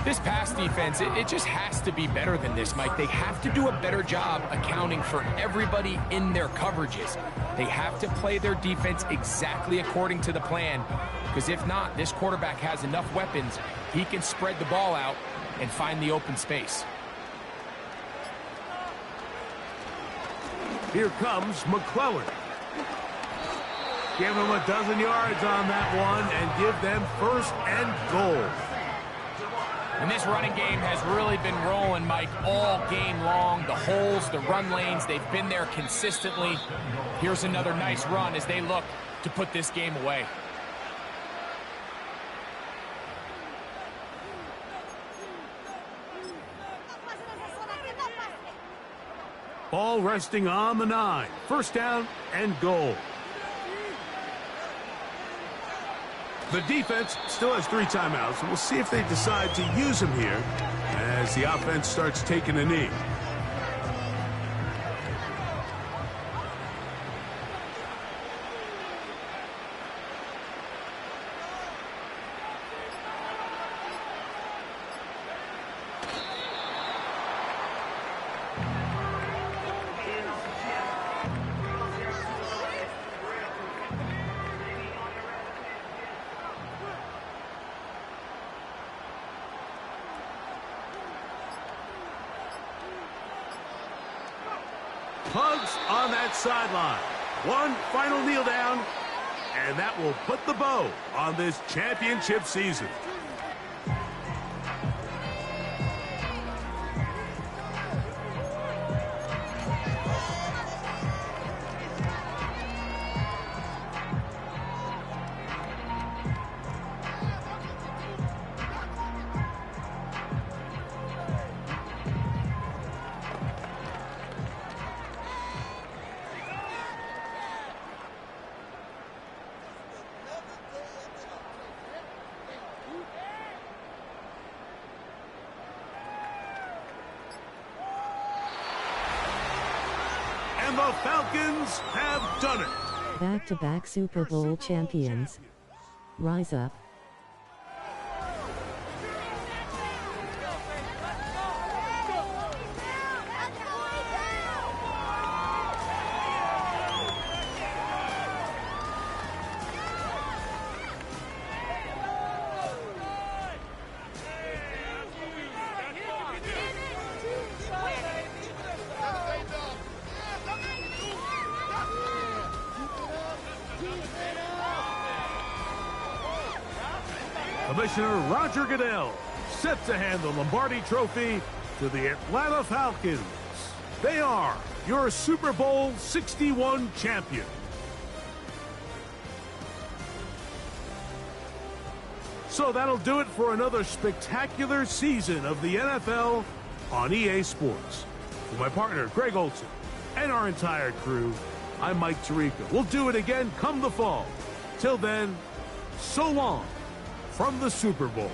This pass defense, it just has to be better than this, Mike. They have to do a better job accounting for everybody in their coverages. They have to play their defense exactly according to the plan, because if not, this quarterback has enough weapons, he can spread the ball out and find the open space. Here comes McClellan. Give him a dozen yards on that one and give them 1st and goal. And this running game has really been rolling, Mike, all game long. The holes, the run lanes, they've been there consistently. Here's another nice run as they look to put this game away. Ball resting on the 9. First down and goal. The defense still has 3 timeouts, and we'll see if they decide to use them here as the offense starts taking a knee. Pugs on that sideline. One final kneel down, and that will put the bow on this championship season. And the Falcons have done it. Back-to-back Super Bowl champions. Rise up. Commissioner Roger Goodell set to hand the Lombardi Trophy to the Atlanta Falcons. They are your Super Bowl 61 champion. So that'll do it for another spectacular season of the NFL on EA Sports. For my partner, Greg Olson, and our entire crew, I'm Mike Tirico. We'll do it again come the fall. Till then, so long from the Super Bowl.